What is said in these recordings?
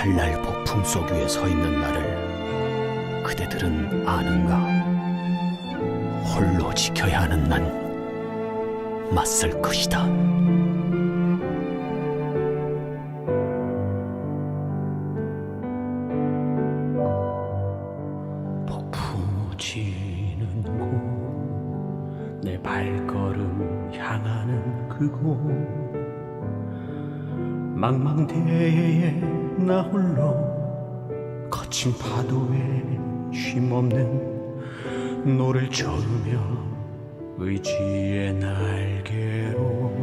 칼날 폭풍 속 위에 서 있는 나를 그대들은 아는가? 홀로 지켜야 하는 난 맞설 것이다. 폭풍치는 곳, 내 발걸음 향하는 그곳, 망망대해에 나 홀로 거친 파도에 쉼없는 노를 저으며 의지의 날개로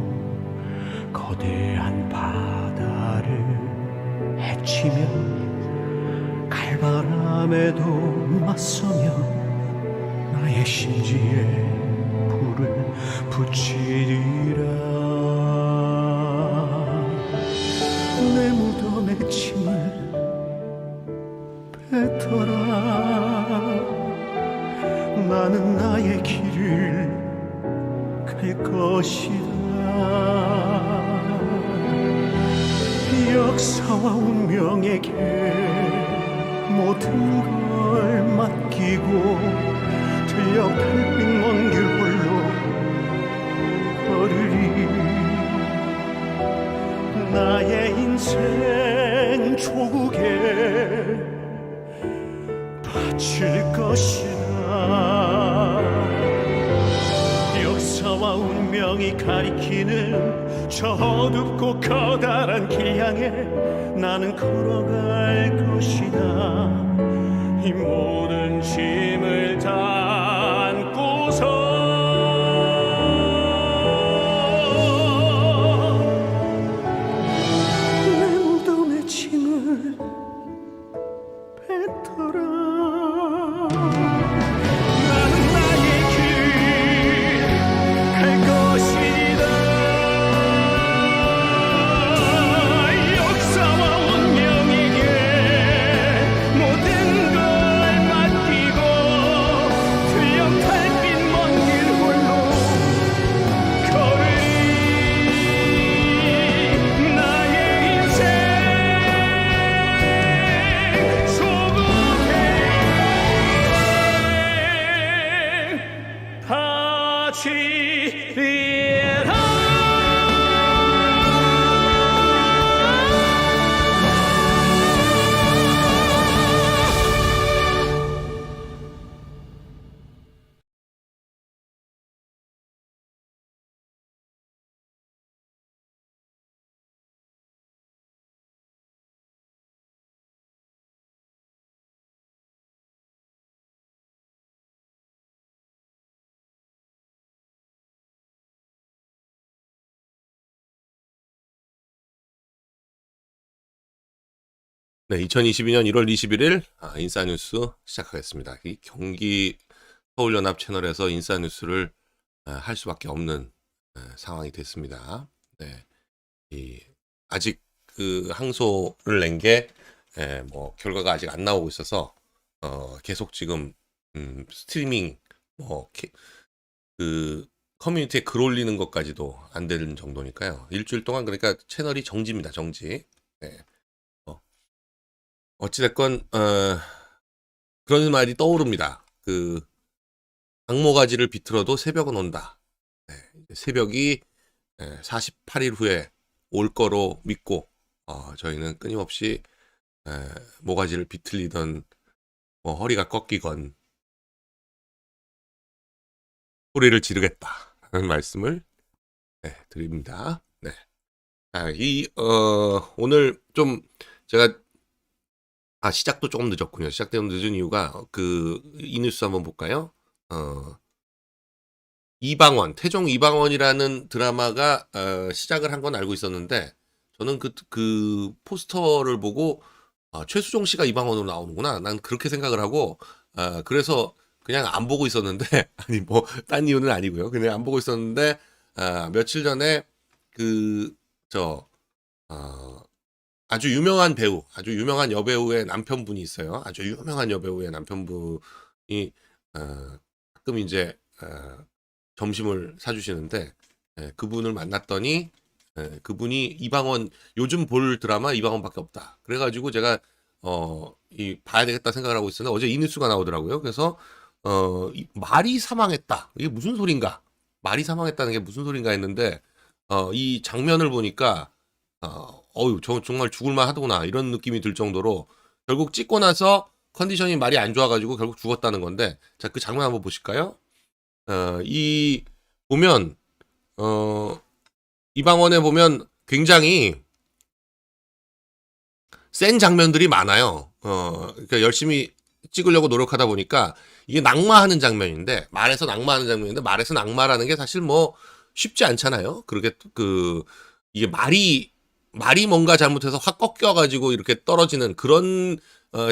거대한 바다를 헤치며 칼바람에도 맞서며 나의 심지에 불을 붙이리라. 내 무덤에 침을 뱉어라. 나는 나의 길을 갈 것이다. 역사와 운명에게 모든 걸 맡기고 들녘 달빛 먼 길 홀로 걸으리. 나의 인생 조국에 바칠 것이다. 역사와 운명이 가리키는 저 어둡고 커다란 길 향해 나는 걸어갈 것이다. 이 모든 짐을 다 안고서 내 무덤에 짐을 뱉어라. 네, 2022년 1월 21일 인싸뉴스 시작하겠습니다. 이 경기 서울연합 채널에서 인싸뉴스를 할 수밖에 없는 상황이 됐습니다. 네, 아직 그 항소를 낸 게 뭐 결과가 아직 안 나오고 있어서 계속 지금 스트리밍 그 커뮤니티에 글 올리는 것까지도 안 되는 정도니까요. 일주일 동안 그러니까 채널이 정지입니다. 정지. 네. 어찌됐건 그런 말이 떠오릅니다. 그 악모가지를 비틀어도 새벽은 온다. 네, 새벽이 48일 후에 올 거로 믿고 저희는 끊임없이 모가지를 비틀리던 허리가 꺾이건 소리를 지르겠다는 말씀을 드립니다. 네. 오늘 좀 제가 시작도 조금 늦었군요. 시작되면 늦은 이유가 이 뉴스 한번 볼까요? 이방원, 태종 이방원이라는 드라마가 시작을 한 건 알고 있었는데 저는 그 포스터를 보고 최수종 씨가 이방원으로 나오는구나. 난 그렇게 생각을 하고 그래서 그냥 안 보고 있었는데 아니 뭐 딴 이유는 아니고요. 그냥 안 보고 있었는데 며칠 전에 아주 유명한 배우, 아주 유명한 여배우의 남편분이 있어요. 아주 유명한 여배우의 남편분이 가끔 이제 점심을 사주시는데 그분을 만났더니 그분이 이방원 요즘 볼 드라마 이방원밖에 없다. 그래가지고 제가 이 봐야 되겠다 생각을 하고 있었는데 어제 이 뉴스가 나오더라고요. 그래서 말이 사망했다. 이게 무슨 소린가? 말이 사망했다는 게 무슨 소린가 했는데 이 장면을 보니까 정말 죽을만 하더구나 이런 느낌이 들 정도로 결국 찍고 나서 컨디션이 말이 안 좋아가지고 결국 죽었다는 건데 자, 그 장면 한번 보실까요? 이 보면 이방원에 보면 굉장히 센 장면들이 많아요. 그러니까 열심히 찍으려고 노력하다 보니까 이게 낙마하는 장면인데 말에서 낙마하는 장면인데 말에서 낙마라는 게 사실 뭐 쉽지 않잖아요. 그렇게 이게 말이 뭔가 잘못해서 확 꺾여가지고 이렇게 떨어지는 그런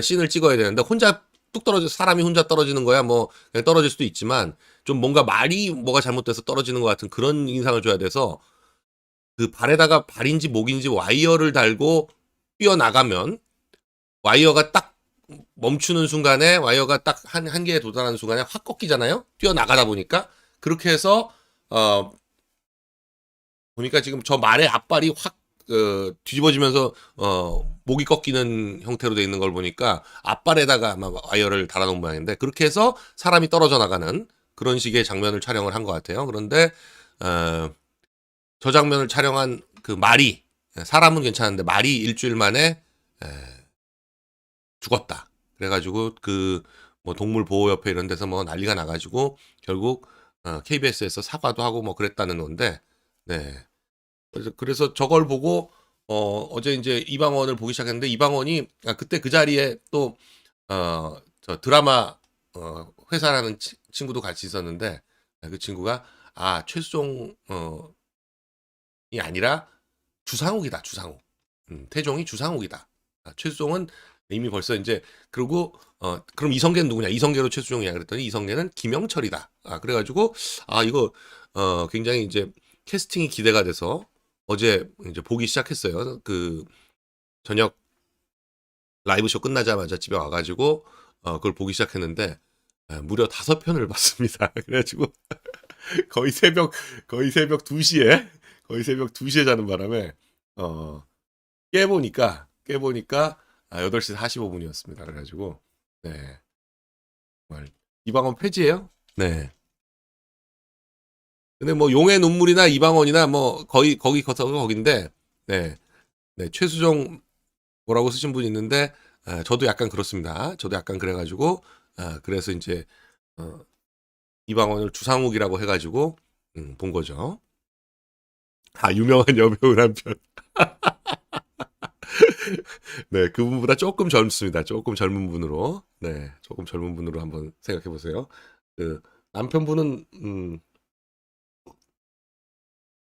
씬을 찍어야 되는데 혼자 뚝 떨어져 사람이 혼자 떨어지는 거야 뭐 그냥 떨어질 수도 있지만 좀 뭔가 말이 뭐가 잘못돼서 떨어지는 것 같은 그런 인상을 줘야 돼서 그 발에다가 발인지 목인지 와이어를 달고 뛰어나가면 와이어가 딱 멈추는 순간에 와이어가 딱 한 개에 도달하는 순간에 확 꺾이잖아요. 뛰어나가다 보니까 그렇게 해서 보니까 지금 저 말의 앞발이 확 뒤집어지면서 목이 꺾이는 형태로 돼 있는 걸 보니까 앞발에다가 아마 와이어를 달아놓은 모양인데 그렇게 해서 사람이 떨어져 나가는 그런 식의 장면을 촬영을 한 것 같아요. 그런데 저 장면을 촬영한 그 말이 사람은 괜찮은데 말이 일주일 만에 죽었다. 그래가지고 그 뭐 동물보호협회 이런 데서 뭐 난리가 나가지고 결국 KBS에서 사과도 하고 뭐 그랬다는 건데 네. 그래서 저걸 보고 어제 이제 이방원을 보기 시작했는데 이방원이 그때 그 자리에 또 저 드라마 회사라는 친구도 같이 있었는데 그 친구가 최수종이 아니라 주상욱이다. 주상욱. 태종이 주상욱이다. 최수종은 이미 벌써 이제 그리고 그럼 이성계는 누구냐? 이성계로 최수종이야 그랬더니 이성계는 김영철이다. 그래가지고 이거 굉장히 이제 캐스팅이 기대가 돼서 어제 이제 보기 시작했어요. 그 저녁 라이브 쇼 끝나자마자 집에 와가지고 그걸 보기 시작했는데 무려 5편을 봤습니다. 그래가지고 거의 새벽 2시에 거의 새벽 2시에 자는 바람에 깨보니까 8시 45분이었습니다. 그래가지고 네 정말 이방원 폐지예요. 네. 근데 뭐 용의 눈물이나 이방원이나 뭐 거의 거기서 거긴데 네 최수종 뭐라고 쓰신 분이 있는데 저도 약간 그렇습니다. 저도 약간 그래가지고 그래서 이제 이방원을 주상욱이라고 해가지고 본 거죠. 유명한 여배우 남편. 네, 그분보다 조금 젊습니다. 조금 젊은 분으로. 네, 조금 젊은 분으로 한번 생각해 보세요. 그 남편분은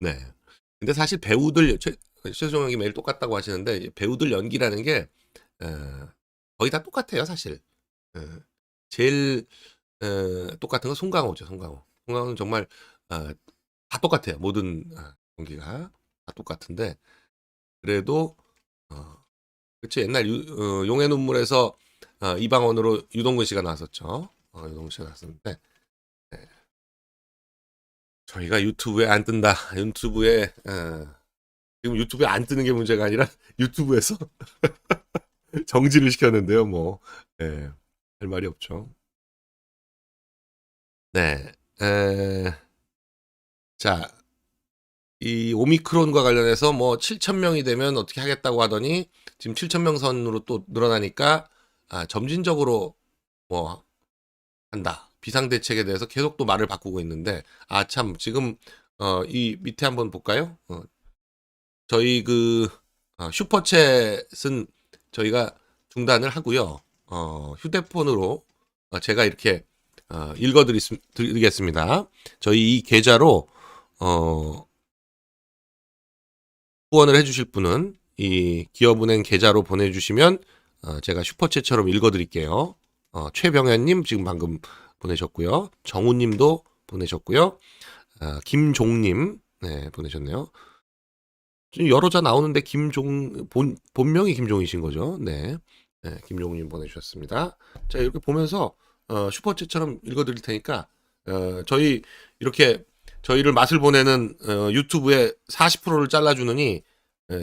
네. 근데 사실 배우들 최수종 형이 매일 똑같다고 하시는데 배우들 연기라는 게 거의 다 똑같아요, 사실. 제일 똑같은 건 송강호죠, 송강호. 송강호는 정말 다 똑같아요. 모든 연기가 다 똑같은데 그래도 그치 옛날 용의 눈물에서 이방원으로 유동근 씨가 나왔었죠. 유동근 씨가 나왔었는데 네. 저희가 유튜브에 안 뜬다. 유튜브에 지금 유튜브에 안 뜨는 게 문제가 아니라 유튜브에서 정지를 시켰는데요. 뭐 할 말이 없죠. 네. 자, 이 오미크론과 관련해서 뭐 7,000명이 되면 어떻게 하겠다고 하더니 지금 7,000명 선으로 또 늘어나니까 점진적으로 뭐 한다. 비상대책에 대해서 계속 또 말을 바꾸고 있는데 참 지금 이 밑에 한번 볼까요? 저희 그 슈퍼챗은 저희가 중단을 하고요. 휴대폰으로 제가 이렇게 읽어드리겠습니다. 저희 이 계좌로 후원을 해주실 분은 이 기업은행 계좌로 보내주시면 제가 슈퍼챗처럼 읽어드릴게요. 최병현님 지금 방금 보내셨고요. 정우님도 보내셨고요. 김종님 네 보내셨네요. 여러 자 나오는데 본명이 김종이신 거죠. 네, 김종님 보내주셨습니다. 자 이렇게 보면서 슈퍼챗처럼 읽어드릴 테니까 저희 이렇게 저희를 맛을 보내는 유튜브에 40%를 잘라주느니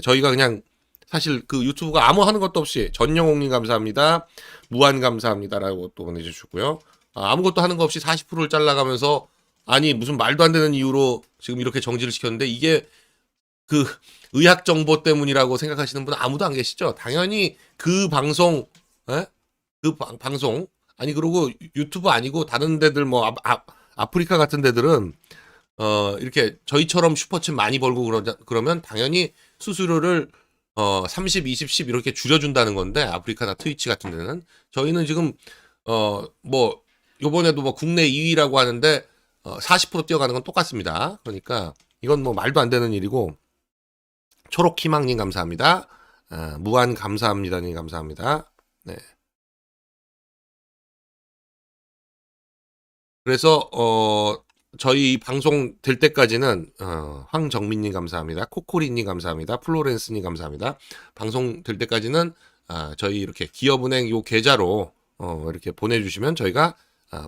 저희가 그냥 사실 그 유튜브가 아무 하는 것도 없이 전영옥님 감사합니다. 무한 감사합니다라고 또 보내주셨고요. 아무것도 하는 거 없이 40%를 잘라가면서 아니 무슨 말도 안 되는 이유로 지금 이렇게 정지를 시켰는데 이게 그 의학 정보 때문이라고 생각하시는 분은 아무도 안 계시죠? 당연히 그 방송, 그 방송 아니 그리고 유튜브 아니고 다른 데들 뭐 아프리카 같은 데들은 이렇게 저희처럼 슈퍼챗 많이 벌고 그러면 당연히 수수료를 30, 20, 10 이렇게 줄여준다는 건데 아프리카나 트위치 같은 데는 저희는 지금 뭐 요번에도 뭐 국내 2위라고 하는데 40% 뛰어가는 건 똑같습니다. 그러니까 이건 뭐 말도 안 되는 일이고 초록희망님 감사합니다. 무한 감사합니다님 감사합니다. 네. 그래서 저희 방송 될 때까지는 황정민님 감사합니다. 코코리님 감사합니다. 플로렌스님 감사합니다. 방송 될 때까지는 저희 이렇게 기업은행 요 계좌로 이렇게 보내주시면 저희가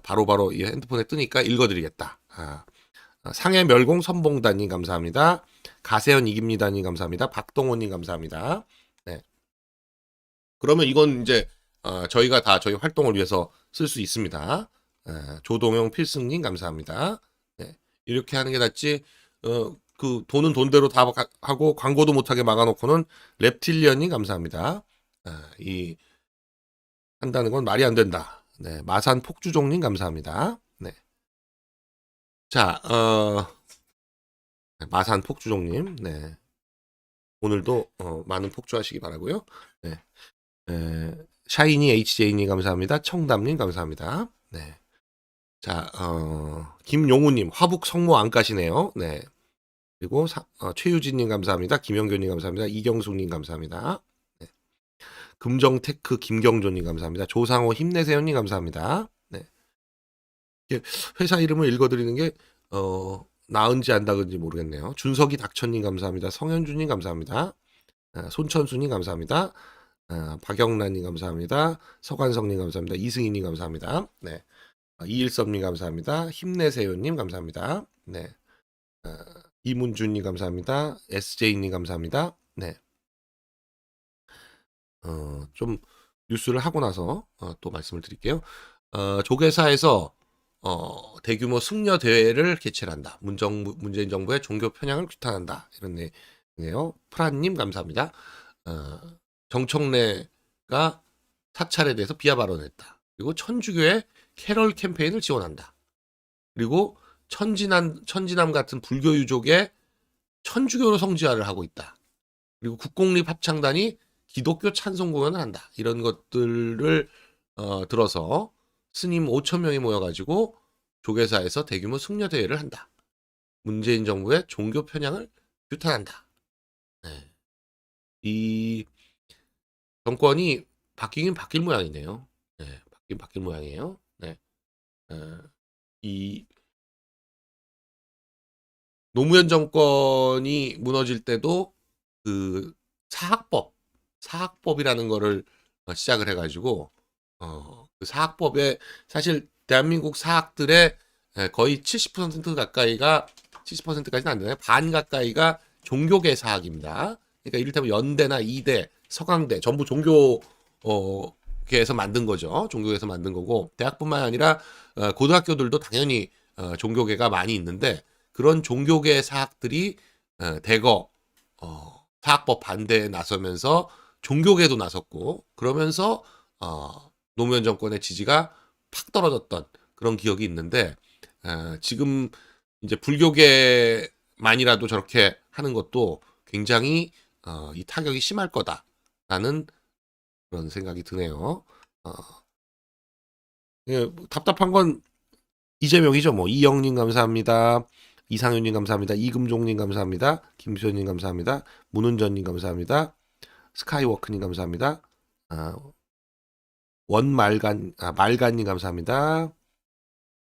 바로바로 이 핸드폰에 뜨니까 읽어드리겠다. 상해 멸공 선봉단님 감사합니다. 가세현 이깁니다님 감사합니다. 박동호님 감사합니다. 네. 그러면 이건 이제 저희가 다 저희 활동을 위해서 쓸 수 있습니다. 조동영 필승님 감사합니다. 네. 이렇게 하는 게 낫지. 그 돈은 돈대로 다 하고 광고도 못하게 막아놓고는 reptilian님 감사합니다. 이 한다는 건 말이 안 된다. 네. 마산 폭주종님 감사합니다. 네. 자, 마산 폭주종님, 네. 오늘도 많은 폭주하시기 바라고요. 네. 샤이니 HJ님 감사합니다. 청담님 감사합니다. 네. 자, 김용우님 화북 성모 안 까시네요. 네. 그리고 최유진님 감사합니다. 김영교님 감사합니다. 이경숙님 감사합니다. 네. 금정테크 김경조님 감사합니다. 조상호 힘내세요님 감사합니다. 네. 회사 이름을 읽어드리는 게 나은지 안 나은지 모르겠네요. 준석이 닥천님 감사합니다. 성현주님 감사합니다. 손천수님 감사합니다. 박영란님 감사합니다. 서관성님 감사합니다. 이승희님 감사합니다. 네. 이일섭님 감사합니다. 힘내세요님 감사합니다. 네. 이문준님 감사합니다. SJ님 감사합니다. 네. 좀 뉴스를 하고 나서 또 말씀을 드릴게요. 조계사에서 대규모 승려 대회를 개최한다. 문재인 정부의 종교 편향을 규탄한다. 이런 내용이에요. 프란님 감사합니다. 정청래가 사찰에 대해서 비하 발언했다. 그리고 천주교의 캐럴 캠페인을 지원한다. 그리고 천지남 같은 불교 유족의 천주교로 성지화를 하고 있다. 그리고 국공립 합창단이 기독교 찬송 공연을 한다. 이런 것들을 들어서 스님 5,000명이 모여가지고 조계사에서 대규모 승려 대회를 한다. 문재인 정부의 종교 편향을 규탄한다. 네. 이 정권이 바뀌긴 바뀔 모양이네요. 네, 바뀔 모양이에요. 네. 이 노무현 정권이 무너질 때도 그 사학법이라는 거를 시작을 해가지고 그 사학법에 사실 대한민국 사학들의 거의 70% 가까이가 70%까지는 안 되나요? 반 가까이가 종교계 사학입니다. 그러니까 이를테면 연대나 이대, 서강대 전부 종교계에서 만든 거죠. 종교계에서 만든 거고 대학뿐만 아니라 고등학교들도 당연히 종교계가 많이 있는데 그런 종교계 사학들이 대거 사학법 반대에 나서면서 종교계도 나섰고 그러면서 노무현 정권의 지지가 팍 떨어졌던 그런 기억이 있는데 지금 이제 불교계만이라도 저렇게 하는 것도 굉장히 이 타격이 심할 거다라는 그런 생각이 드네요. 예, 답답한 건 이재명이죠. 뭐 이영님 감사합니다. 이상윤님 감사합니다. 이금종님 감사합니다. 김수현님 감사합니다. 문은전님 감사합니다. 스카이워크님 감사합니다. 말간님 감사합니다.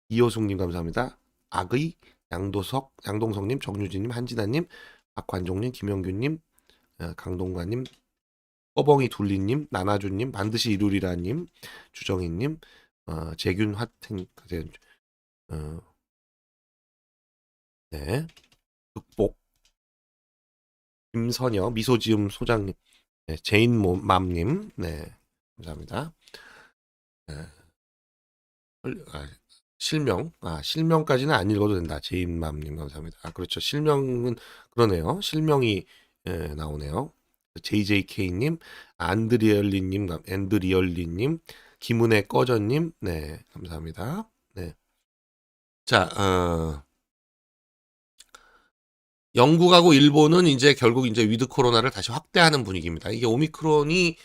이호숙님 감사합니다. 악의 양동석님, 정유진님, 한진아님, 박관종님, 김영균님, 강동관님, 꺼벙이 둘리님, 나나주님, 반드시 이루리라님, 주정희님, 재균 화탱 네. 극복. 김선여, 미소지음 소장님, 네, 제인맘님, 네, 감사합니다. 네. 실명까지는 안 읽어도 된다. 제인맘님, 감사합니다. 아, 그렇죠. 실명은, 그러네요. 실명이, 나오네요. JJK님, 앤드리얼리님, 김은혜 꺼전님, 네, 감사합니다. 네. 자, 영국하고 일본은 이제 결국 이제 위드 코로나를 다시 확대하는 분위기입니다. 이게 오미크론이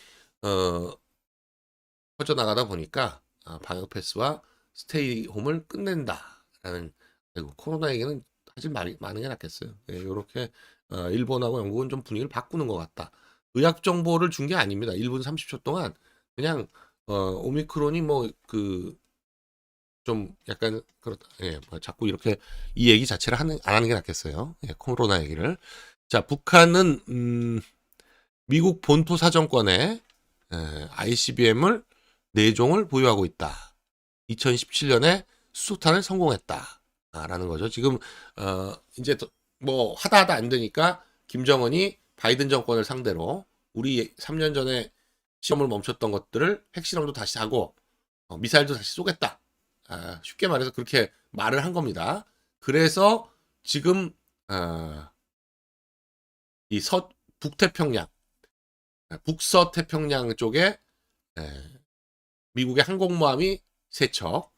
어, 퍼져나가다 보니까 방역 패스와 스테이 홈을 끝낸다라는, 그리고 코로나 얘기는 하지 많은 게 낫겠어요. 예, 이렇게 일본하고 영국은 좀 분위기를 바꾸는 것 같다. 의학 정보를 준 게 아닙니다. 1분 30초 동안 그냥 오미크론이 뭐 그 좀 약간 그렇다. 예, 뭐 자꾸 이렇게 이 얘기 자체를 안 하는 게 낫겠어요. 예, 코로나 얘기를. 자, 북한은 미국 본토 사정권에 ICBM을 4종을 보유하고 있다. 2017년에 수소탄을 성공했다. 라는 거죠. 지금 이제 뭐 하다 안 되니까 김정은이 바이든 정권을 상대로 우리 3년 전에 시험을 멈췄던 것들을 핵실험도 다시 하고 미사일도 다시 쏘겠다. 쉽게 말해서 그렇게 말을 한 겁니다. 그래서 지금 이 북태평양, 북서태평양 쪽에 미국의 항공모함이 3척,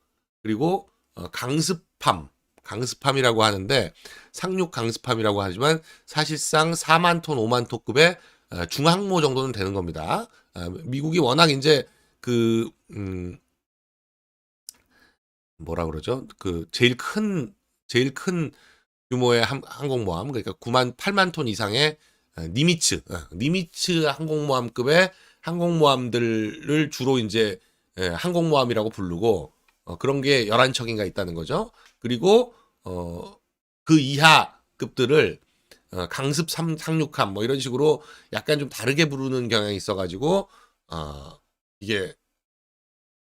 그리고 강습함이라고 하는데 상륙 강습함이라고 하지만 사실상 4만 톤, 5만 톤급의 중항모 정도는 되는 겁니다. 미국이 워낙 이제 그 뭐라 그러죠? 그 제일 큰 규모의 항공모함, 그러니까 8만 톤 이상의 니미츠 항공모함급의 항공모함들을 주로 이제 항공모함이라고 부르고 그런 게 11척인가 있다는 거죠. 그리고 그 이하급들을 강습 상륙함 뭐 이런 식으로 약간 좀 다르게 부르는 경향이 있어가지고 이게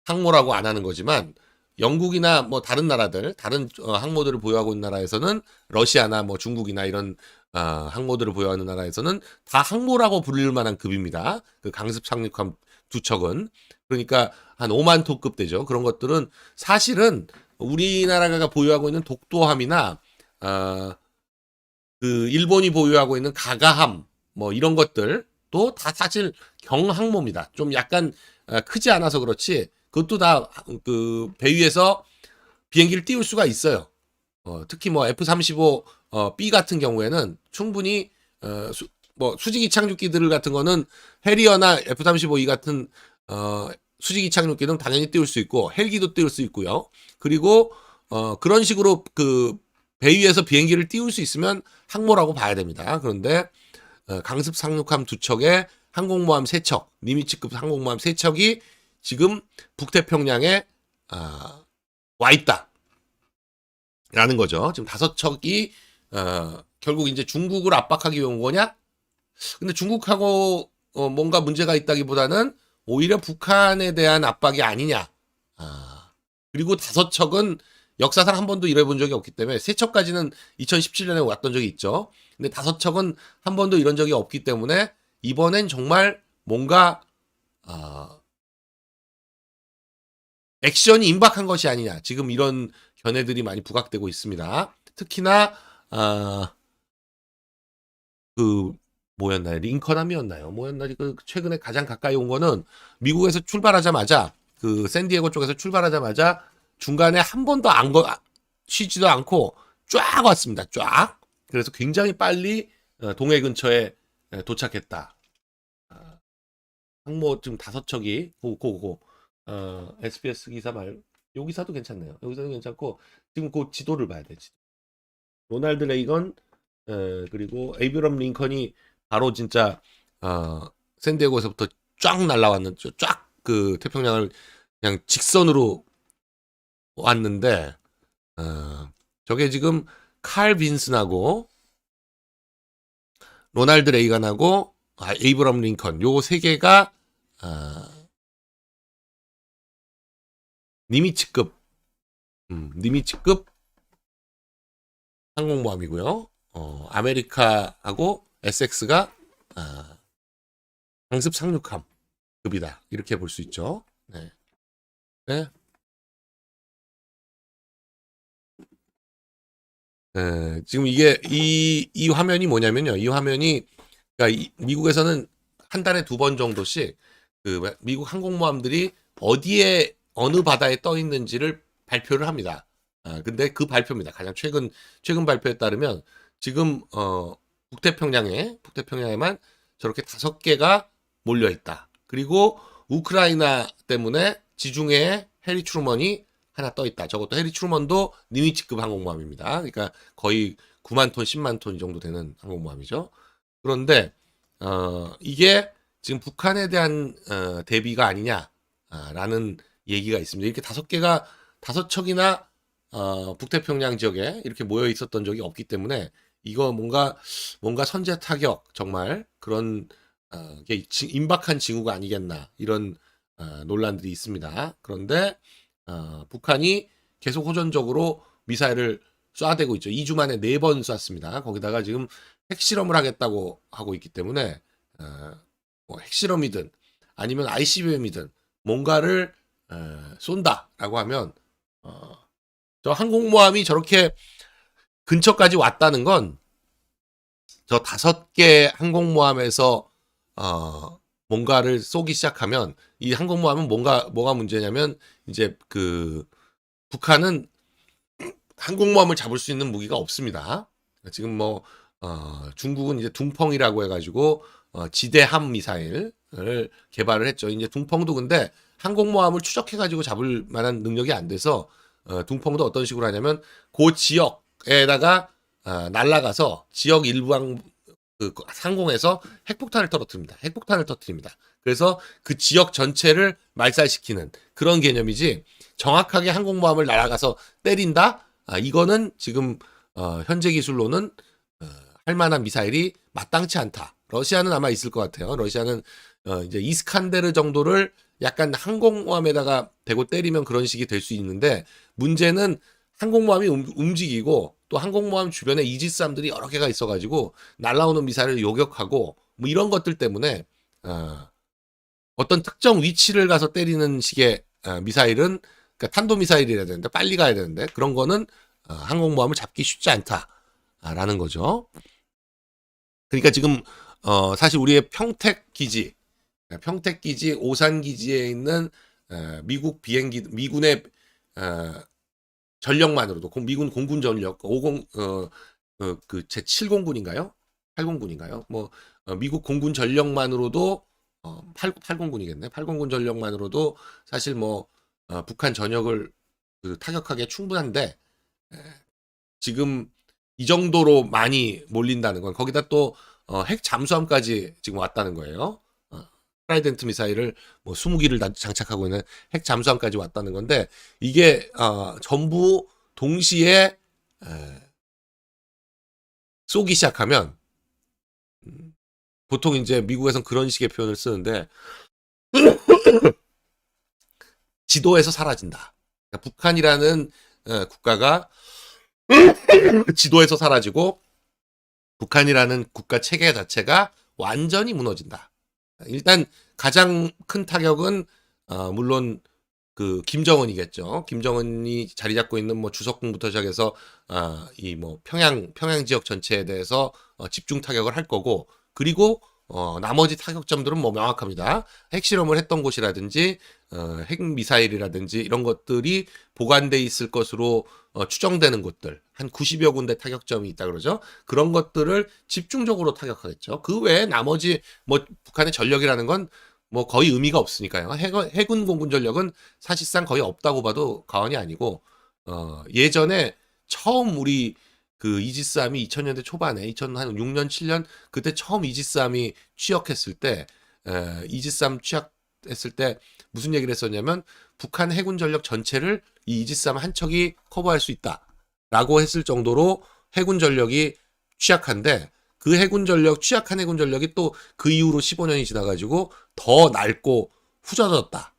항모라고 안 하는 거지만 영국이나 뭐 다른 나라들, 다른 항모들을 보유하고 있는 나라에서는 러시아나 뭐 중국이나 이런 항모들을 보유하는 나라에서는 다 항모라고 부를 만한 급입니다. 그 강습 상륙함 2척은. 그러니까 한 5만 톤급 되죠. 그런 것들은 사실은 우리나라가 보유하고 있는 독도함이나 그 일본이 보유하고 있는 가가함 뭐 이런 것들도 다 사실 경항모입니다. 좀 약간 크지 않아서 그렇지 그것도 다 그 배 위에서 비행기를 띄울 수가 있어요. 특히 뭐 F-35 B 같은 경우에는 충분히 뭐 수직이 착륙기들 같은 거는 해리어나 F-35E 같은 수직이 착륙기는 당연히 띄울 수 있고 헬기도 띄울 수 있고요. 그리고 그런 식으로 그 배 위에서 비행기를 띄울 수 있으면 항모라고 봐야 됩니다. 그런데 강습 상륙함 2척에 항공모함 3척, 니미츠급 항공모함 3척이 지금 북태평양에 와 있다. 라는 거죠. 지금 5척이 결국 이제 중국을 압박하기 위한 거냐? 근데 중국하고 뭔가 문제가 있다기보다는 오히려 북한에 대한 압박이 아니냐. 그리고 5척은 역사상 한 번도 이뤄본 적이 없기 때문에 3척까지는 2017년에 왔던 적이 있죠. 근데 5척은 한 번도 이런 적이 없기 때문에 이번엔 정말 뭔가 액션이 임박한 것이 아니냐. 지금 이런 견해들이 많이 부각되고 있습니다. 특히나 그 뭐였나요? 링컨함이었나요? 뭐였나요? 그 최근에 가장 가까이 온 거는 미국에서 출발하자마자 그 샌디에고 쪽에서 출발하자마자 중간에 한 번도 쉬지도 않고 쫙 왔습니다. 쫙. 그래서 굉장히 빨리 동해 근처에 도착했다. 항모 지금 5척이 고고 SBS 기사 요 기사도 괜찮네요. 여기서도 괜찮고 지금 그 지도를 봐야 돼. 로널드 레이건 그리고 에이브럼 링컨이 바로 진짜 샌디에고에서부터 쫙 날라왔는 쫙 그 태평양을 그냥 직선으로 왔는데 저게 지금 칼 빈슨하고 로널드 레이건하고 에이브럼 링컨 요 세 개가 니미츠급 항공모함이고요. 아메리카하고 SX가 강습 상륙함 급이다. 이렇게 볼 수 있죠. 네. 네. 지금 이게 이 화면이 뭐냐면요. 이 화면이 그러니까 미국에서는 한 달에 2번 정도씩 그 미국 항공모함들이 어디에 어느 바다에 떠 있는지를 발표를 합니다. 근데 그 발표입니다. 가장 최근 발표에 따르면 지금 북태평양에만 저렇게 5개가 몰려 있다. 그리고 우크라이나 때문에 지중해에 해리 트루먼이 하나 떠 있다. 저것도 해리 트루먼도 니미츠급 항공모함입니다. 그러니까 거의 9만 톤, 10만 톤 이 정도 되는 항공모함이죠. 그런데 이게 지금 북한에 대한 대비가 아니냐라는 얘기가 있습니다. 이렇게 5척이나 북태평양 지역에 이렇게 모여 있었던 적이 없기 때문에 이거 뭔가 선제 타격 정말 그런 임박한 징후가 아니겠나 이런 논란들이 있습니다. 그런데 북한이 계속 호전적으로 미사일을 쏴대고 있죠. 2주 만에 4번 쐈습니다. 거기다가 지금 핵실험을 하겠다고 하고 있기 때문에 뭐 핵실험이든 아니면 ICBM이든 뭔가를 쏜다라고 하면 저 항공모함이 저렇게 근처까지 왔다는 건 저 5개 항공모함에서 뭔가를 쏘기 시작하면 이 항공모함은 뭐가 문제냐면 이제 그 북한은 항공모함을 잡을 수 있는 무기가 없습니다. 지금 뭐 중국은 이제 둥펑이라고 해가지고 지대함 미사일을 개발을 했죠. 이제 둥펑도 근데 항공모함을 추적해가지고 잡을 만한 능력이 안 돼서 둥펑도 어떤 식으로 하냐면 그 지역에다가 날아가서 지역 일부 상공에서 핵폭탄을 터뜨립니다. 그래서 그 지역 전체를 말살시키는 그런 개념이지 정확하게 항공모함을 날아가서 때린다? 이거는 지금 현재 기술로는 할 만한 미사일이 마땅치 않다. 러시아는 아마 있을 것 같아요. 러시아는 이제 이스칸데르 정도를 약간 항공모함에다가 대고 때리면 그런 식이 될 수 있는데 문제는 항공모함이 움직이고 또 항공모함 주변에 이지스함들이 여러 개가 있어가지고 날아오는 미사일을 요격하고 뭐 이런 것들 때문에 어떤 특정 위치를 가서 때리는 식의 미사일은 그러니까 탄도미사일이라야 되는데 빨리 가야 되는데 그런 거는 항공모함을 잡기 쉽지 않다라는 거죠. 그러니까 지금 사실 우리의 평택 기지 오산 기지에 있는 미군의 전력만으로도 미군 공군 전력 제7공군인가요? 8공군인가요? 뭐 미국 공군 전력만으로도 8공군이겠네. 8공군 전력만으로도 사실 뭐 북한 전역을 타격하기에 충분한데 지금 이 정도로 많이 몰린다는 건 거기다 또 핵 잠수함까지 지금 왔다는 거예요. 트라이던트 미사일을 뭐 20기를 장착하고 있는 핵 잠수함까지 왔다는 건데 이게 전부 동시에 쏘기 시작하면 보통 이제 미국에서는 그런 식의 표현을 쓰는데 지도에서 사라진다. 그러니까 북한이라는 국가가 지도에서 사라지고 북한이라는 국가 체계 자체가 완전히 무너진다. 일단 가장 큰 타격은 물론 그 김정은이겠죠. 김정은이 자리 잡고 있는 뭐 주석궁부터 시작해서 이 뭐 평양 지역 전체에 대해서 집중 타격을 할 거고 그리고 나머지 타격점들은 뭐 명확합니다. 핵실험을 했던 곳이라든지 핵 미사일이라든지 이런 것들이 보관돼 있을 것으로 추정되는 곳들 한 90여 군데 타격점이 있다 그러죠. 그런 것들을 집중적으로 타격하겠죠. 그 외에 나머지 뭐 북한의 전력이라는 건 뭐 거의 의미가 없으니까요. 해군 공군 전력은 사실상 거의 없다고 봐도 과언이 아니고 예전에 처음 우리 그 이지스함이 2000년대 초반에 2006년 7년 그때 처음 이지스함이 취역했을 때 이지스함 취약했을 때 무슨 얘기를 했었냐면 북한 해군 전력 전체를 이 이지스함 한 척이 커버할 수 있다라고 했을 정도로 해군 전력이 취약한데 그 취약한 해군 전력이 또 그 이후로 15년이 지나가지고 더 낡고 후져졌다.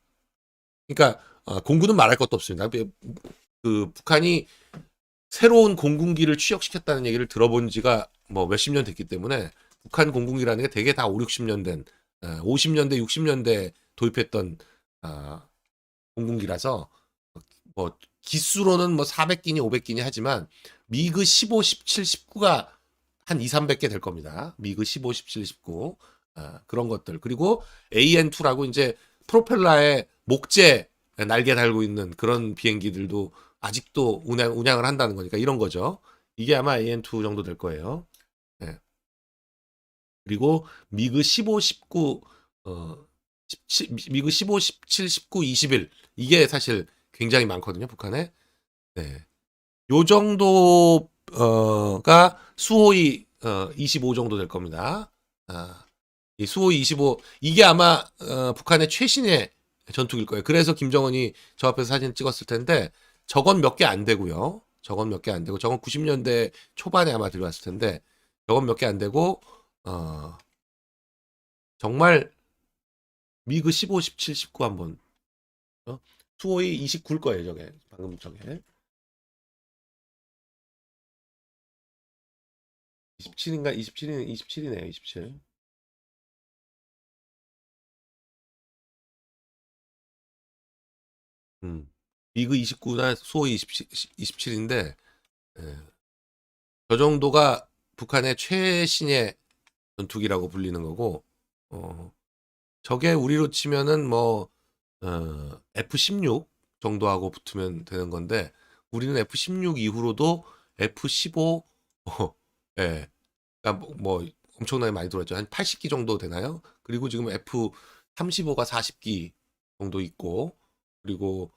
그러니까 공군은 말할 것도 없습니다. 그 북한이 새로운 공군기를 취역시켰다는 얘기를 들어본 지가 뭐 몇십 년 됐기 때문에 북한 공군기라는 게 되게 다 5, 60년 된 50년대, 60년대 도입했던 공군기라서 뭐 기수로는 뭐 400기니 500기니 하지만 미그 15, 17, 19가 한 2, 300개 될 겁니다. 미그 15, 17, 19 그런 것들. 그리고 AN2라고 이제 프로펠러에 목재 날개 달고 있는 그런 비행기들도 아직도 운양을 한다는 거니까 이런 거죠. 이게 아마 AN2 정도 될 거예요. 네. 그리고 미그 15, 19, 17, 미그 15, 17, 19, 21 이게 사실 굉장히 많거든요, 북한에. 네. 요 정도가 수호이 25 정도 될 겁니다. 이 수호이 25 이게 아마 북한의 최신의 전투기일 거예요. 그래서 김정은이 저 앞에서 사진 찍었을 텐데 저건 몇 개 안 되고요. 저건 몇 개 안 되고 저건 90년대 초반에 아마 들어왔을 텐데 저건 몇 개 안 되고 정말 미그 15, 17, 19 한번 수호이 29일 거예요. 저게 방금 저게 27인가 27이네요. 27. 미그 29나 수호이 27인데 저 정도가 북한의 최신의 전투기라고 불리는 거고 저게 우리로 치면은 뭐 F-16 정도하고 붙으면 되는 건데 우리는 F-16 이후로도 F-15 예. 그러니까 뭐 엄청나게 많이 들어왔죠. 한 80기 정도 되나요? 그리고 지금 F-35가 40기 정도 있고 그리고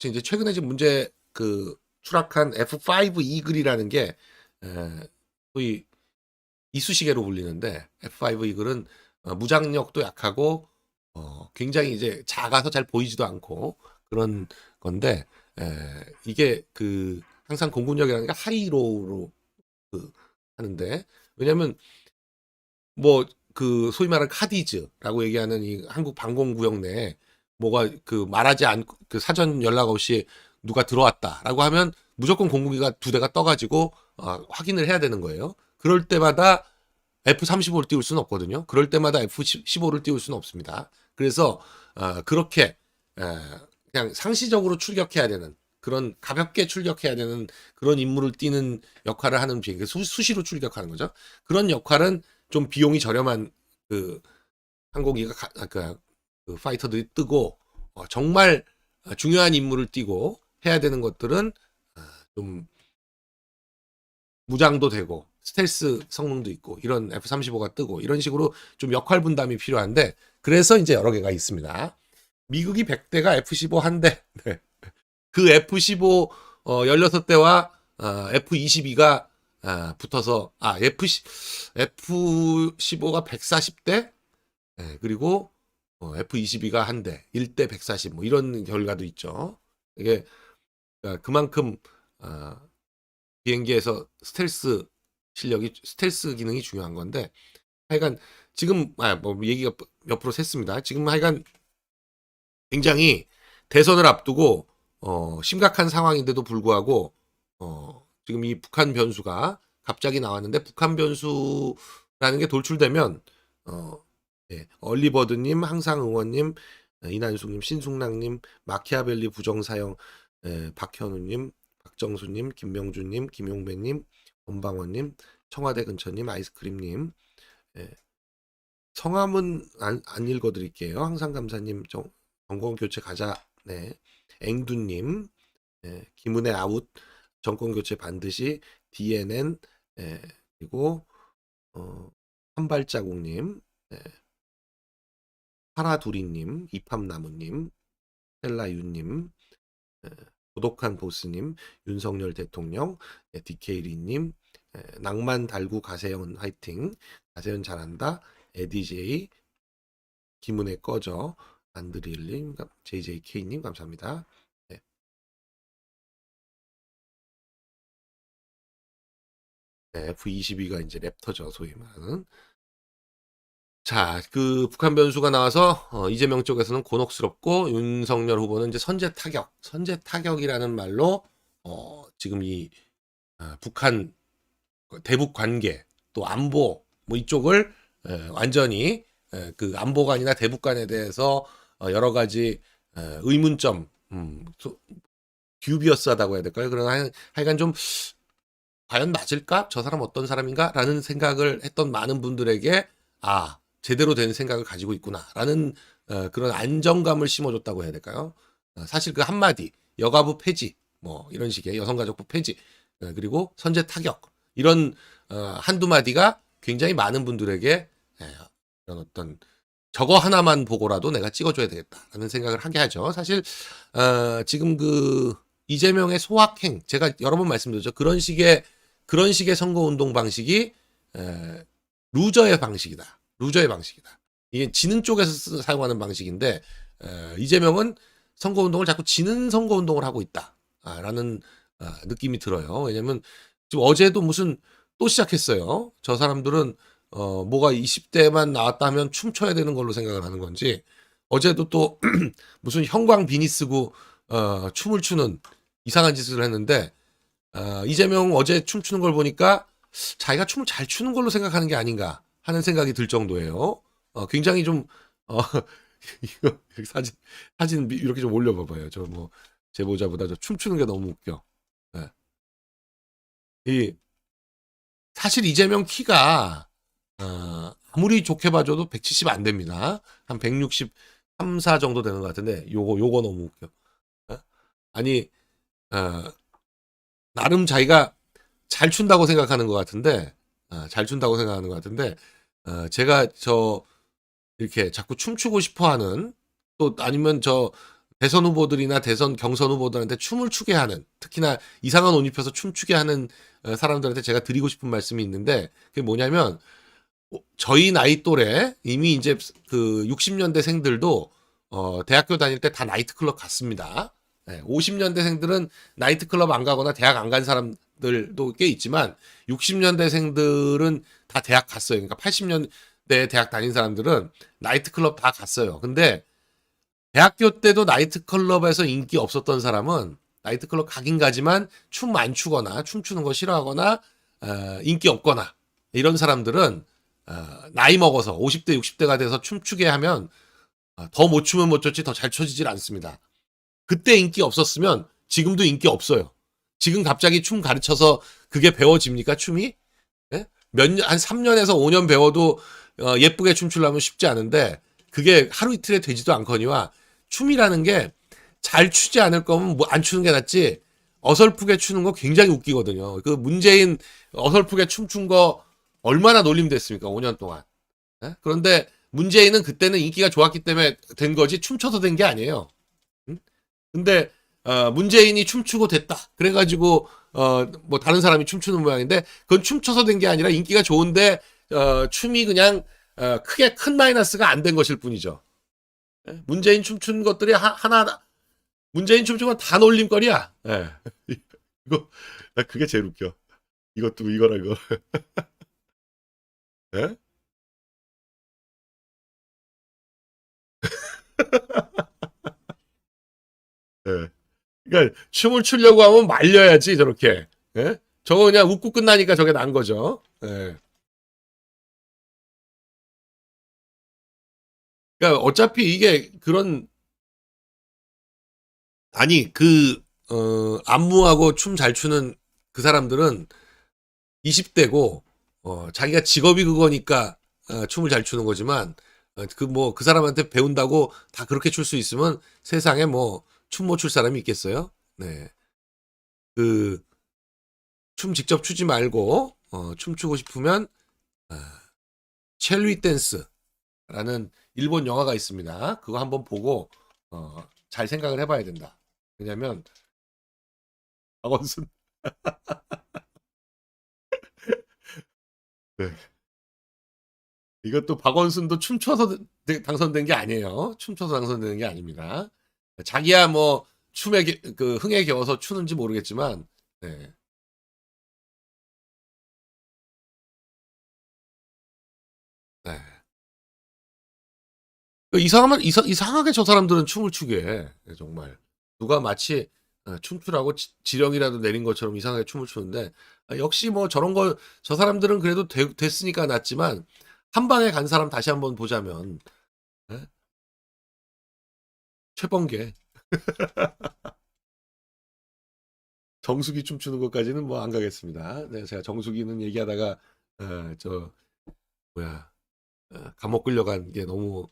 이제 최근에 지금 문제 추락한 F5 이글이라는 게 소위 이쑤시개로 불리는데 F5 이글은 무장력도 약하고 굉장히 이제 작아서 잘 보이지도 않고 그런 건데 이게 항상 공군력이라는 게 하이로우로 하는데 왜냐면 뭐 소위 말하는 카디즈라고 얘기하는 이 한국 방공구역 내에 뭐가 말하지 않고 사전 연락 없이 누가 들어왔다라고 하면 무조건 공군기가 두 대가 떠가지고 확인을 해야 되는 거예요. 그럴 때마다 F-35를 띄울 수는 없거든요. 그럴 때마다 F-15를 띄울 수는 없습니다. 그래서 그렇게 그냥 상시적으로 출격해야 되는 그런 가볍게 출격해야 되는 그런 임무를 띄는 역할을 하는 비행기 수시로 출격하는 거죠. 그런 역할은 좀 비용이 저렴한 항공기가 파이터들이 뜨고 정말 중요한 임무를 띄고 해야 되는 것들은 좀 무장도 되고 스텔스 성능도 있고 이런 F-35가 뜨고 이런 식으로 좀 역할 분담이 필요한데 그래서 이제 여러 개가 있습니다. 미국이 100대가 F-15 한 대. 네. 그 F-15 16대와 F-22가 붙어서 F-15가 140대 네, 그리고 F-22가 한 대, 1대 140 뭐 이런 결과도 있죠. 이게 그만큼 비행기에서 스텔스 기능이 중요한 건데 하여간 지금 뭐 얘기가 옆으로 샜습니다. 지금 하여간 굉장히 대선을 앞두고 심각한 상황인데도 불구하고 지금 이 북한 변수가 갑자기 나왔는데 북한 변수라는 게 돌출되면 네, 얼리버드님, 항상 의원님, 이난숙님, 신숙랑님, 마키아벨리 부정사형, 박현우님, 박정수님, 김명준님, 김용배님, 원방원님, 청와대 근처님, 아이스크림님. 성함은 안 읽어드릴게요. 항상 감사님, 정권 교체 가자. 네, 앵두님, 김은혜 아웃, 정권 교체 반드시, DNN, 그리고 한발자국님, 파라두리님, 이팝나무님, 셀라유님, 고독한 보스님, 윤석열 대통령, 디케이리님, 낭만 달구 가세현 화이팅, 가세현 잘한다, 에디제이, 김은혜 꺼져, 안드리엘님, JJK님 감사합니다. 네. F-22가 이제 랩터죠, 소위 말하는. 자, 북한 변수가 나와서 이재명 쪽에서는 곤혹스럽고 윤석열 후보는 이제 선제 타격이라는 말로 지금 이 북한 대북 관계 또 안보 뭐 이쪽을 완전히 그 안보 관이나 대북 관에 대해서 여러 가지 의문점 듀비어스하다고 해야 될까요? 그러나 하여간 좀 과연 맞을까? 저 사람 어떤 사람인가? 라는 생각을 했던 많은 분들에게 제대로 된 생각을 가지고 있구나라는 그런 안정감을 심어줬다고 해야 될까요? 사실 그 한마디 여가부 폐지 뭐 이런 식의 여성가족부 폐지 그리고 선제 타격 이런 한두 마디가 굉장히 많은 분들에게 이런 어떤 저거 하나만 보고라도 내가 찍어줘야 되겠다라는 생각을 하게 하죠. 사실 지금 그 이재명의 소확행 제가 여러 번 말씀드렸죠. 그런 식의 선거운동 방식이 루저의 방식이다. 루저의 방식이다. 이게 지는 쪽에서 사용하는 방식인데 이재명은 선거운동을 자꾸 지는 선거운동을 하고 있다라는 느낌이 들어요. 왜냐면 지금 어제도 무슨 또 시작했어요. 저 사람들은 뭐가 20대만 나왔다 하면 춤춰야 되는 걸로 생각을 하는 건지 어제도 또 무슨 형광 비니 쓰고 춤을 추는 이상한 짓을 했는데 이재명 어제 춤추는 걸 보니까 자기가 춤을 잘 추는 걸로 생각하는 게 아닌가 하는 생각이 들 정도예요. 굉장히 좀 이거 사진 이렇게 좀 올려봐봐요. 저 뭐 제보자보다 저 춤추는 게 너무 웃겨. 네. 이 사실 이재명 키가 아무리 좋게 봐줘도 170 안 됩니다. 한 163, 4 정도 되는 것 같은데 요거 너무 웃겨. 아니 나름 자기가 잘 춘다고 생각하는 것 같은데 제가 이렇게 자꾸 춤추고 싶어하는 또 아니면 저 대선 후보들이나 대선 경선 후보들한테 춤을 추게 하는 특히나 이상한 옷 입혀서 춤추게 하는 사람들한테 제가 드리고 싶은 말씀이 있는데 그게 뭐냐면 저희 나이 또래 이미 이제 그 60년대생들도 대학교 다닐 때 다 나이트클럽 갔습니다. 50년대생들은 나이트클럽 안 가거나 대학 안 간 사람들도 꽤 있지만 60년대생들은 다 대학 갔어요. 그러니까 80년대 대학 다닌 사람들은 나이트클럽 다 갔어요. 근데 대학교 때도 나이트클럽에서 인기 없었던 사람은 나이트클럽 가긴 가지만 춤 안 추거나 춤추는 거 싫어하거나 인기 없거나 이런 사람들은 나이 먹어서 50대 60대가 돼서 춤추게 하면 더 못 추면 못 췄지 더 잘 춰지질 않습니다. 그때 인기 없었으면 지금도 인기 없어요. 지금 갑자기 춤 가르쳐서 그게 배워집니까 춤이? 예? 한 3년에서 5년 배워도 예쁘게 춤추려면 쉽지 않은데 그게 하루 이틀에 되지도 않거니와 춤이라는 게 잘 추지 않을 거면 뭐 안 추는 게 낫지 어설프게 추는 거 굉장히 웃기거든요. 그 문재인 어설프게 춤춘 거 얼마나 놀림됐습니까? 5년 동안. 예? 그런데 문재인은 그때는 인기가 좋았기 때문에 된 거지 춤춰서 된 게 아니에요. 응? 근데 문재인이 춤추고 됐다. 그래가지고 뭐 다른 사람이 춤추는 모양인데 그건 춤춰서 된 게 아니라 인기가 좋은데 춤이 그냥 크게 큰 마이너스가 안 된 것일 뿐이죠. 예? 문재인 춤춘 것들이 하나 문재인 춤춘 건 다 놀림거리야. 예. 이거 나 그게 제일 웃겨. 이것도 이거라 이거. 예? 예. 그러니까 춤을 추려고 하면 말려야지 저렇게. 예? 저거 그냥 웃고 끝나니까 저게 난 거죠. 예. 그러니까 어차피 이게 그런 아니 안무하고 춤 잘 추는 그 사람들은 20대고 자기가 직업이 그거니까 춤을 잘 추는 거지만 그 사람한테 배운다고 다 그렇게 출 수 있으면 세상에 뭐 춤 못 출 사람이 있겠어요? 네. 그 춤 직접 추지 말고 춤추고 싶으면 첼리 댄스라는 일본 영화가 있습니다. 그거 한번 보고 잘 생각을 해봐야 된다. 왜냐면 박원순 네. 이것도 박원순도 춤춰서 당선된 게 아니에요. 춤춰서 당선되는 게 아닙니다. 자기야 뭐 그 흥에 겨워서 추는지 모르겠지만 네. 네. 이상하게 저 사람들은 춤을 추게 해. 정말 누가 마치 춤추라고 지령이라도 내린 것처럼 이상하게 춤을 추는데 역시 뭐 저런 거 저 사람들은 그래도 됐으니까 낫지만 한 방에 간 사람 다시 한번 보자면 예? 최범계 정수기 춤추는 것까지는 뭐 안 가겠습니다. 네, 제가 정수기는 얘기하다가 저 뭐야 감옥 끌려간 게 너무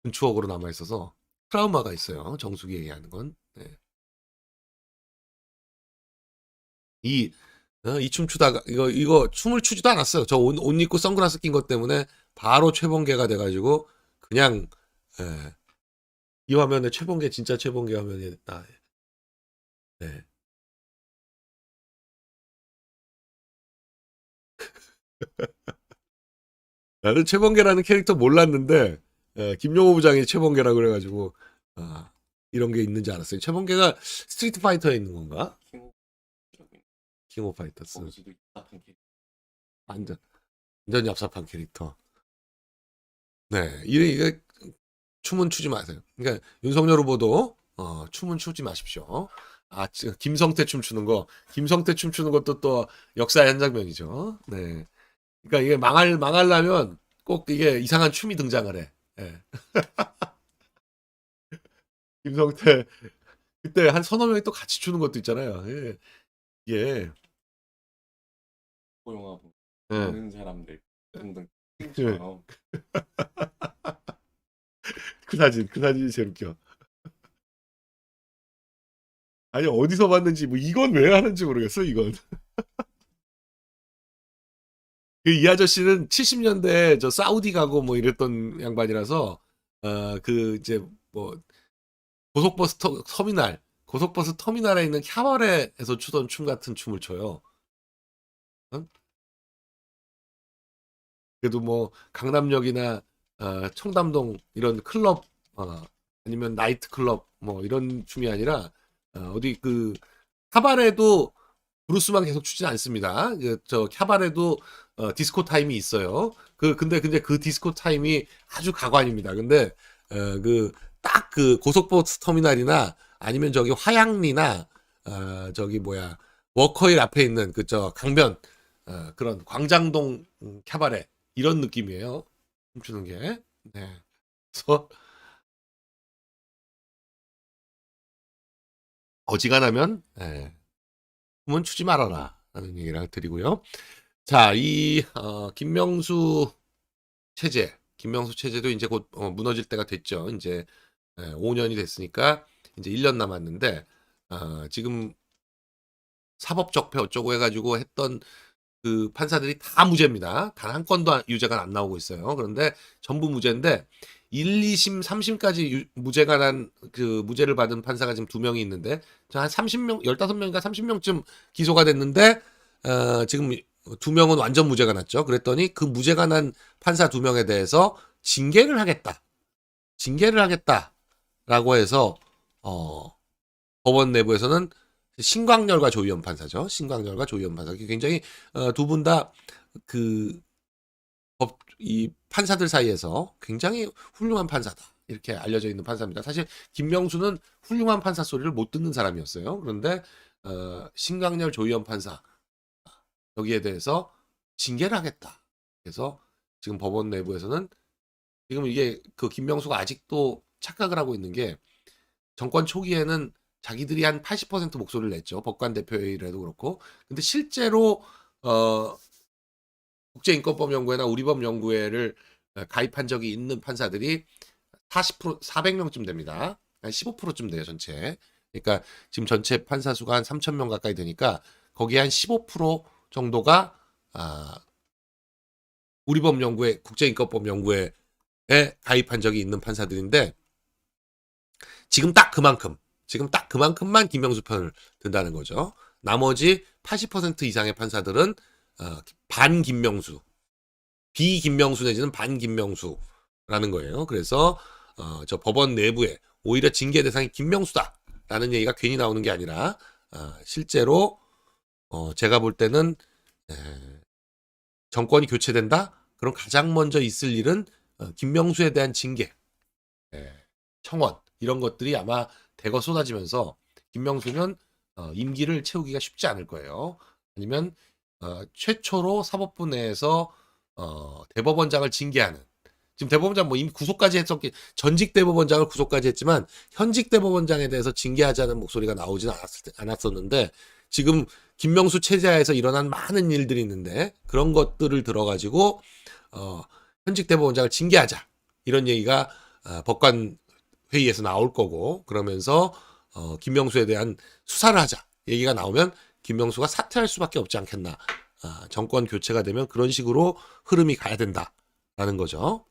큰 추억으로 남아 있어서 트라우마가 있어요. 정수기 얘기하는 건. 네. 이 이 춤추다가 이거 춤을 추지도 않았어요. 저 옷 입고 선글라스 낀 것 때문에 바로 최범계가 돼가지고 그냥 예, 이 화면에 최범계 진짜 최범계 화면이 나. 네. 나는 최범계라는 캐릭터 몰랐는데 김용호 부장이 최범계라 그래가지고 아, 이런 게 있는지 알았어요. 최범계가 스트리트 파이터에 있는 건가? 킹 오브 파이터스. 거기서도 답답한 캐릭터. 완전 완전 얍삽한 캐릭터. 네, 이게 춤은 추지 마세요. 그러니까 윤석열 후보도 춤은 추지 마십시오. 김성태 춤추는 거, 김성태 춤추는 것도 또 역사의 한 장면이죠. 네, 그러니까 이게 망하려면 꼭 이게 이상한 춤이 등장을 해. 예. 김성태 그때 한 서너 명이 또 같이 추는 것도 있잖아요. 예. 예. 고용하고 예. 보는 사람들 등등 예. 팀처럼 그 사진이 제일 웃겨. 아니 어디서 봤는지 뭐 이건 왜 하는지 모르겠어 이건. 이 아저씨는 70년대 저 사우디 가고 뭐 이랬던 양반이라서 그 이제 뭐 고속버스 터미널에 있는 캬바레에서 추던 춤 같은 춤을 춰요. 응? 그래도 뭐 강남역이나 청담동 이런 클럽 아니면 나이트 클럽 뭐 이런 춤이 아니라 어디 그 카바레도 브루스만 계속 추진 않습니다. 저 카바레도 디스코 타임이 있어요. 근데 그 디스코 타임이 아주 가관입니다. 근데 그 딱 그 고속버스 터미널이나 아니면 저기 화양리나 저기 뭐야 워커힐 앞에 있는 그 저 강변 그런 광장동 카바레 이런 느낌이에요. 춤추는 게. 네. 그래서 어지간하면 춤은 추지 말아라 라는 얘기를 드리고요. 자, 김명수 체제도 이제 곧 무너질 때가 됐죠. 이제 5년이 됐으니까 이제 1년 남았는데 지금 사법적폐 어쩌고 해가지고 했던 그 판사들이 다 무죄입니다. 단 한 건도 유죄가 안 나오고 있어요. 그런데 전부 무죄인데 1, 2심, 3심까지 무죄가 난 그 무죄를 받은 판사가 지금 2명이 있는데 한 30명, 15명인가 30명쯤 기소가 됐는데 지금 2명은 완전 무죄가 났죠. 그랬더니 그 무죄가 난 판사 2명에 대해서 징계를 하겠다라고 해서 법원 내부에서는 신광렬과 조희연 판사죠. 신광렬과 조희연 판사. 굉장히 두 분 다 이 판사들 사이에서 굉장히 훌륭한 판사다. 이렇게 알려져 있는 판사입니다. 사실 김명수는 훌륭한 판사 소리를 못 듣는 사람이었어요. 그런데 신광렬, 조희연 판사 여기에 대해서 징계를 하겠다. 그래서 지금 법원 내부에서는 지금 이게 그 김명수가 아직도 착각을 하고 있는 게 정권 초기에는 자기들이 한 80% 목소리를 냈죠. 법관 대표회의라도 그렇고. 근데 실제로 국제인권법연구회나 우리법연구회를 가입한 적이 있는 판사들이 40% 400명쯤 됩니다. 한 15%쯤 돼요, 전체. 그러니까 지금 전체 판사 수가 한 3,000명 가까이 되니까 거기에 한 15% 정도가 우리법연구회, 국제인권법연구회에 가입한 적이 있는 판사들인데 지금 딱 그만큼만 김명수 편을 든다는 거죠. 나머지 80% 이상의 판사들은 반김명수, 비김명수 내지는 반김명수라는 거예요. 그래서 저 법원 내부에 오히려 징계 대상이 김명수다라는 얘기가 괜히 나오는 게 아니라 실제로 제가 볼 때는 정권이 교체된다? 그럼 가장 먼저 있을 일은 김명수에 대한 징계, 청원 이런 것들이 아마 대거 쏟아지면서 김명수는 임기를 채우기가 쉽지 않을 거예요. 아니면 최초로 사법부 내에서 대법원장을 징계하는, 지금 대법원장 뭐 이미 구속까지 했었기, 전직 대법원장을 구속까지 했지만 현직 대법원장에 대해서 징계하자는 목소리가 나오지는 않았었는데, 지금 김명수 체제하에서 일어난 많은 일들이 있는데 그런 것들을 들어가지고 현직 대법원장을 징계하자, 이런 얘기가 법관 회의에서 나올 거고, 그러면서 김명수에 대한 수사를 하자 얘기가 나오면 김명수가 사퇴할 수밖에 없지 않겠나. 정권 교체가 되면 그런 식으로 흐름이 가야 된다라는 거죠.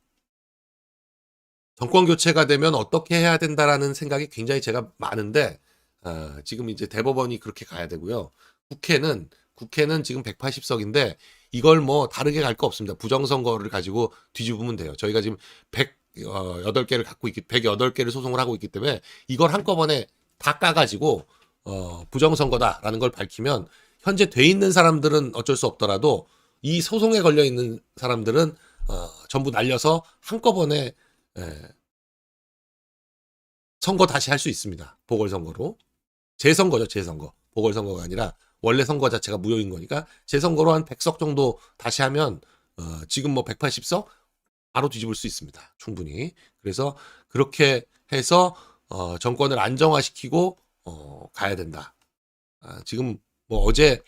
정권 교체가 되면 어떻게 해야 된다라는 생각이 굉장히 제가 많은데, 지금 이제 대법원이 그렇게 가야 되고요. 국회는 지금 180석인데 이걸 뭐 다르게 갈 거 없습니다. 부정선거를 가지고 뒤집으면 돼요. 저희가 지금 108개를 갖고 108개를 소송을 하고 있기 때문에 이걸 한꺼번에 다 까가지고 부정선거다라는 걸 밝히면 현재 돼 있는 사람들은 어쩔 수 없더라도 이 소송에 걸려 있는 사람들은 전부 날려서 한꺼번에 선거 다시 할 수 있습니다. 보궐선거로. 재선거죠, 재선거. 보궐선거가 아니라 원래 선거 자체가 무효인 거니까 재선거로 한 100석 정도 다시 하면 지금 뭐 180석 바로 뒤집을 수 있습니다. 충분히. 그래서 그렇게 해서 정권을 안정화시키고 가야 된다. 지금 뭐 어제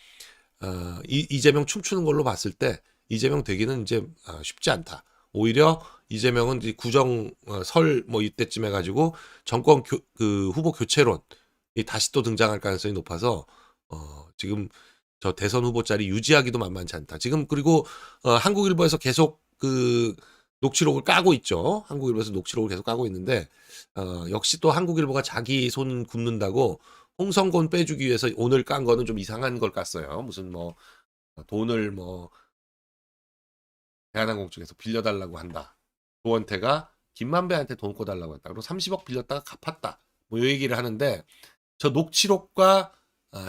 이재명 춤추는 걸로 봤을 때 이재명 되기는 이제 쉽지 않다. 오히려 이재명은 이제 구정 설 뭐 이때쯤 해가지고 정권 그 후보 교체론이 다시 또 등장할 가능성이 높아서 지금 저 대선 후보 자리 유지하기도 만만치 않다. 지금 그리고 한국일보에서 계속 그 녹취록을 까고 있죠. 한국일보에서 녹취록을 계속 까고 있는데 역시 또 한국일보가 자기 손 굽는다고 홍성곤 빼주기 위해서 오늘 깐 거는 좀 이상한 걸 깠어요. 무슨 뭐 돈을 뭐 대한항공 쪽에서 빌려달라고 한다. 조원태가 김만배한테 돈 꿔달라고 했다. 그리고 30억 빌렸다가 갚았다. 뭐 이 얘기를 하는데 저 녹취록과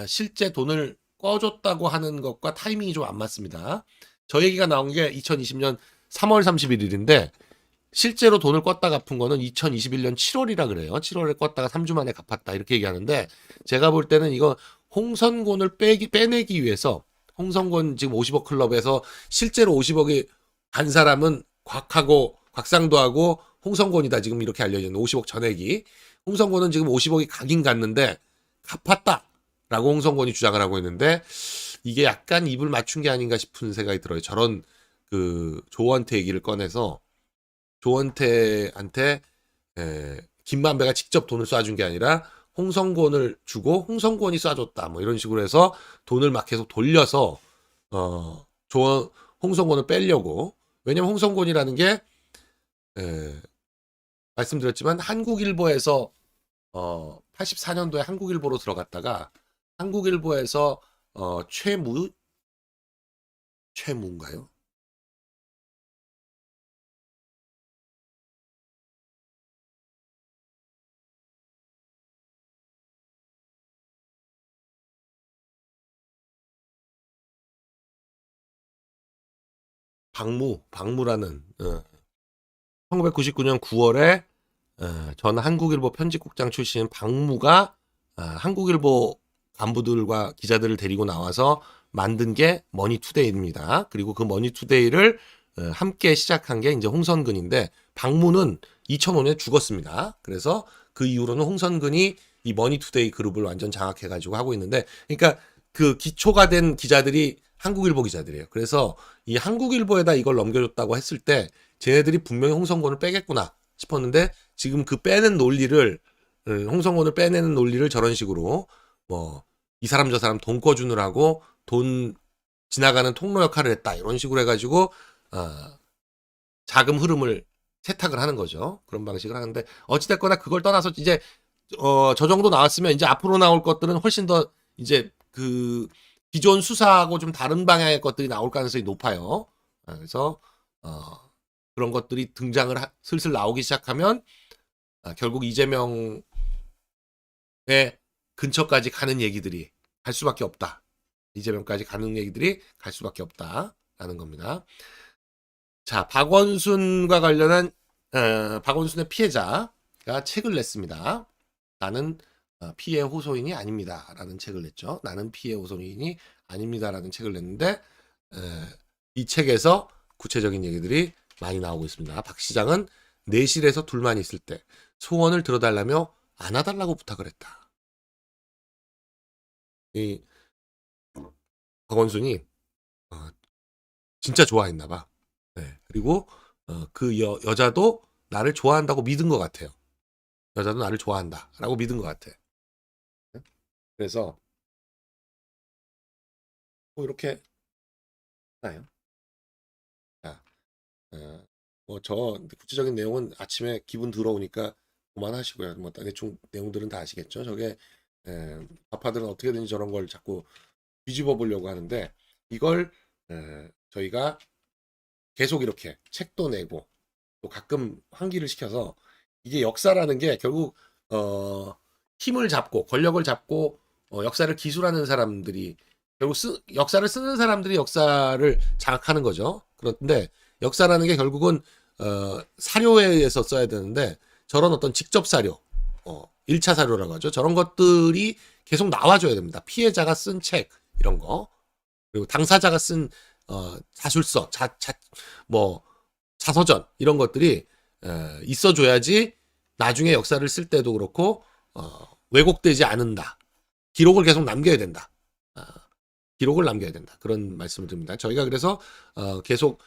실제 돈을 꺼줬다고 하는 것과 타이밍이 좀 안 맞습니다. 저 얘기가 나온 게 2020년 3월 31일인데 실제로 돈을 껐다 갚은 거는 2021년 7월이라 그래요. 7월에 껐다가 3주 만에 갚았다 이렇게 얘기하는데 제가 볼 때는 이거 홍성곤을 빼내기 위해서 홍성곤 지금 50억 클럽에서 실제로 50억이 간 사람은 곽상도하고 홍성곤이다 지금 이렇게 알려졌는데 50억 전액이 홍성곤은 지금 50억이 가긴 갔는데 갚았다라고 홍성곤이 주장을 하고 있는데 이게 약간 입을 맞춘 게 아닌가 싶은 생각이 들어요. 저런 그 조원태 얘기를 꺼내서 조원태한테 김만배가 직접 돈을 쏴준 게 아니라 홍성곤을 주고 홍성곤이 쏴줬다 뭐 이런 식으로 해서 돈을 막 계속 돌려서 홍성곤을 빼려고. 왜냐면 홍성곤이라는 게 말씀드렸지만 한국일보에서 84년도에 한국일보로 들어갔다가 한국일보에서 최무인가요? 박무라는 1999년 9월에 전 한국일보 편집국장 출신 박무가 한국일보 간부들과 기자들을 데리고 나와서 만든 게 머니투데이입니다. 그리고 그 머니투데이를 함께 시작한 게 이제 홍선근인데 박무는 2005년에 죽었습니다. 그래서 그 이후로는 홍선근이 이 머니투데이 그룹을 완전 장악해가지고 하고 있는데, 그러니까 그 기초가 된 기자들이 한국일보 기자들이에요. 그래서 이 한국일보에다 이걸 넘겨줬다고 했을 때 쟤네들이 분명히 홍성곤을 빼겠구나 싶었는데 지금 그 빼는 논리를 홍성곤을 빼내는 논리를 저런 식으로 뭐 이 사람 저 사람 돈 꿔주느라고 돈 지나가는 통로 역할을 했다 이런 식으로 해가지고 자금 흐름을 세탁을 하는 거죠. 그런 방식을 하는데 어찌됐거나 그걸 떠나서 이제 저 정도 나왔으면 이제 앞으로 나올 것들은 훨씬 더 이제 그 기존 수사하고 좀 다른 방향의 것들이 나올 가능성이 높아요. 그래서 그런 것들이 등장을 슬슬 나오기 시작하면 결국 이재명의 근처까지 가는 얘기들이 갈 수밖에 없다. 이재명까지 가는 얘기들이 갈 수밖에 없다라는 겁니다. 자, 박원순과 관련한 박원순의 피해자가 책을 냈습니다. 나는 피해 호소인이 아닙니다라는 책을 냈죠. 나는 피해 호소인이 아닙니다라는 책을 냈는데 이 책에서 구체적인 얘기들이 많이 나오고 있습니다. 박 시장은 내실에서 둘만 있을 때 소원을 들어달라며 안아달라고 부탁을 했다. 이 박원순이 진짜 좋아했나 봐. 네. 그리고 그 여자도 나를 좋아한다고 믿은 것 같아요. 여자도 나를 좋아한다라고 믿은 것 같아. 그래서 뭐 이렇게 나요. 자, 뭐저 구체적인 내용은 아침에 기분 들어오니까 그만하시고요. 뭐 대충 내용들은 다 아시겠죠. 저게 좌파들은 어떻게든지 저런 걸 자꾸 뒤집어 보려고 하는데 이걸 저희가 계속 이렇게 책도 내고 또 가끔 환기를 시켜서 이게 역사라는 게 결국 힘을 잡고 권력을 잡고 역사를 기술하는 사람들이 결국 역사를 쓰는 사람들이 역사를 장악하는 거죠. 그런데 역사라는 게 결국은 사료에 의해서 써야 되는데 저런 어떤 직접 사료, 1차 사료라고 하죠. 저런 것들이 계속 나와줘야 됩니다. 피해자가 쓴 책 이런 거 그리고 당사자가 쓴 자술서, 뭐 자서전 이런 것들이 있어줘야지 나중에 역사를 쓸 때도 그렇고 왜곡되지 않는다. 기록을 계속 남겨야 된다. 기록을 남겨야 된다. 그런 말씀을 드립니다. 저희가 그래서 계속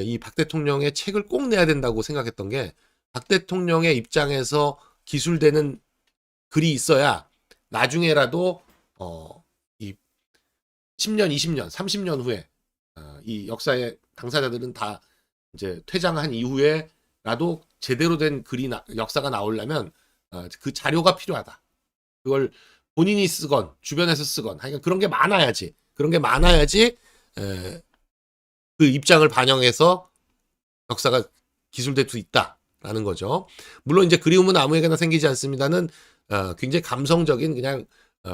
이 박 대통령의 책을 꼭 내야 된다고 생각했던 게 박 대통령의 입장에서 기술되는 글이 있어야 나중에라도 이 10년, 20년, 30년 후에 이 역사의 당사자들은 다 이제 퇴장한 이후에라도 제대로 된 글이 역사가 나오려면 그 자료가 필요하다. 그걸 본인이 쓰건 주변에서 쓰건 하여간 그런 게 많아야지. 그런 게 많아야지 그 입장을 반영해서 역사가 기술될 수 있다라는 거죠. 물론 이제 그리움은 아무에게나 생기지 않습니다는 굉장히 감성적인 그냥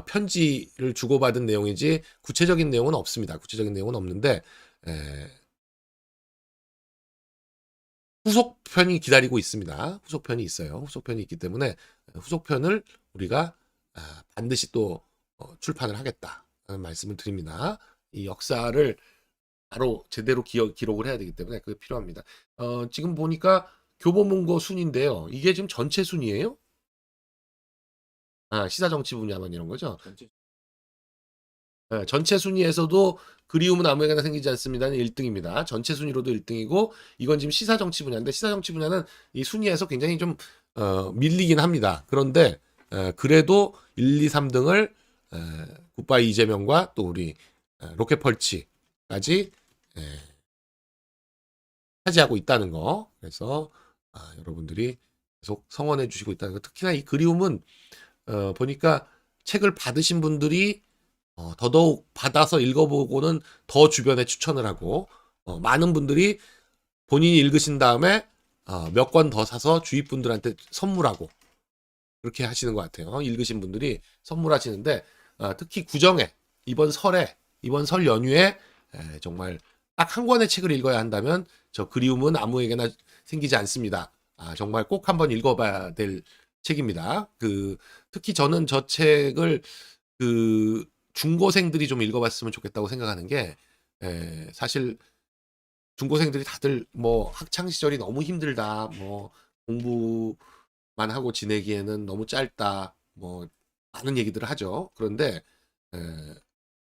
편지를 주고받은 내용이지 구체적인 내용은 없습니다. 구체적인 내용은 없는데 후속편이 기다리고 있습니다. 후속편이 있어요. 후속편이 있기 때문에 후속편을 우리가 반드시 또 출판을 하겠다라는 말씀을 드립니다. 이 역사를 바로 제대로 기록을 해야 되기 때문에 그게 필요합니다. 지금 보니까 교보문고 순인데요. 이게 지금 전체 순이에요? 시사정치 분야만 이런 거죠. 전체 순위에서도 그리움은 아무에게나 생기지 않습니다는 1등입니다. 전체 순위로도 1등이고 이건 지금 시사정치 분야인데 시사정치 분야는 이 순위에서 굉장히 좀 밀리긴 합니다. 그런데 그래도 1, 2, 3등을 굿바이 이재명과 또 우리 로켓펄치까지 차지하고 있다는 거. 그래서 여러분들이 계속 성원해 주시고 있다는 거. 특히나 이 그리움은 보니까 책을 받으신 분들이 더더욱 받아서 읽어보고는 더 주변에 추천을 하고 많은 분들이 본인이 읽으신 다음에 몇 권 더 사서 주위 분들한테 선물하고 그렇게 하시는 것 같아요. 읽으신 분들이 선물하시는데 특히 구정에 이번 설 연휴에 정말 딱 한 권의 책을 읽어야 한다면 저 그리움은 아무에게나 생기지 않습니다. 정말 꼭 한번 읽어봐야 될 책입니다. 특히 저는 저 책을 중고생들이 좀 읽어봤으면 좋겠다고 생각하는 게 사실 중고생들이 다들 뭐 학창 시절이 너무 힘들다, 뭐 공부만 하고 지내기에는 너무 짧다, 뭐 많은 얘기들을 하죠. 그런데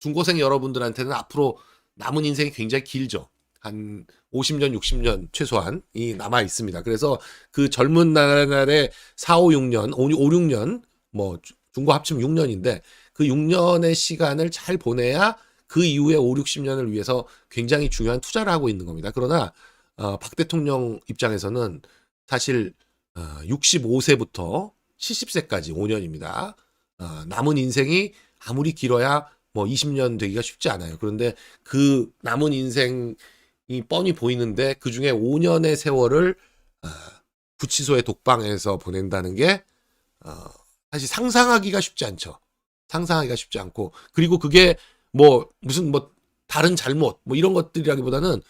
중고생 여러분들한테는 앞으로 남은 인생이 굉장히 길죠. 한 50년, 60년 최소한이 남아 있습니다. 그래서 그 젊은 날에 4, 5, 6년, 5, 6년, 뭐 중고 합치면 6년인데 그 6년의 시간을 잘 보내야 그 이후에 5, 60년을 위해서 굉장히 중요한 투자를 하고 있는 겁니다. 그러나 박 대통령 입장에서는 사실 65세부터 70세까지 5년입니다. 남은 인생이 아무리 길어야 뭐 20년 되기가 쉽지 않아요. 그런데 그 남은 인생이 뻔히 보이는데 그 중에 5년의 세월을 구치소의 독방에서 보낸다는 게 사실 상상하기가 쉽지 않죠. 상상하기가 쉽지 않고 그리고 그게 뭐 무슨 뭐 다른 잘못 뭐 이런 것들이라기보다는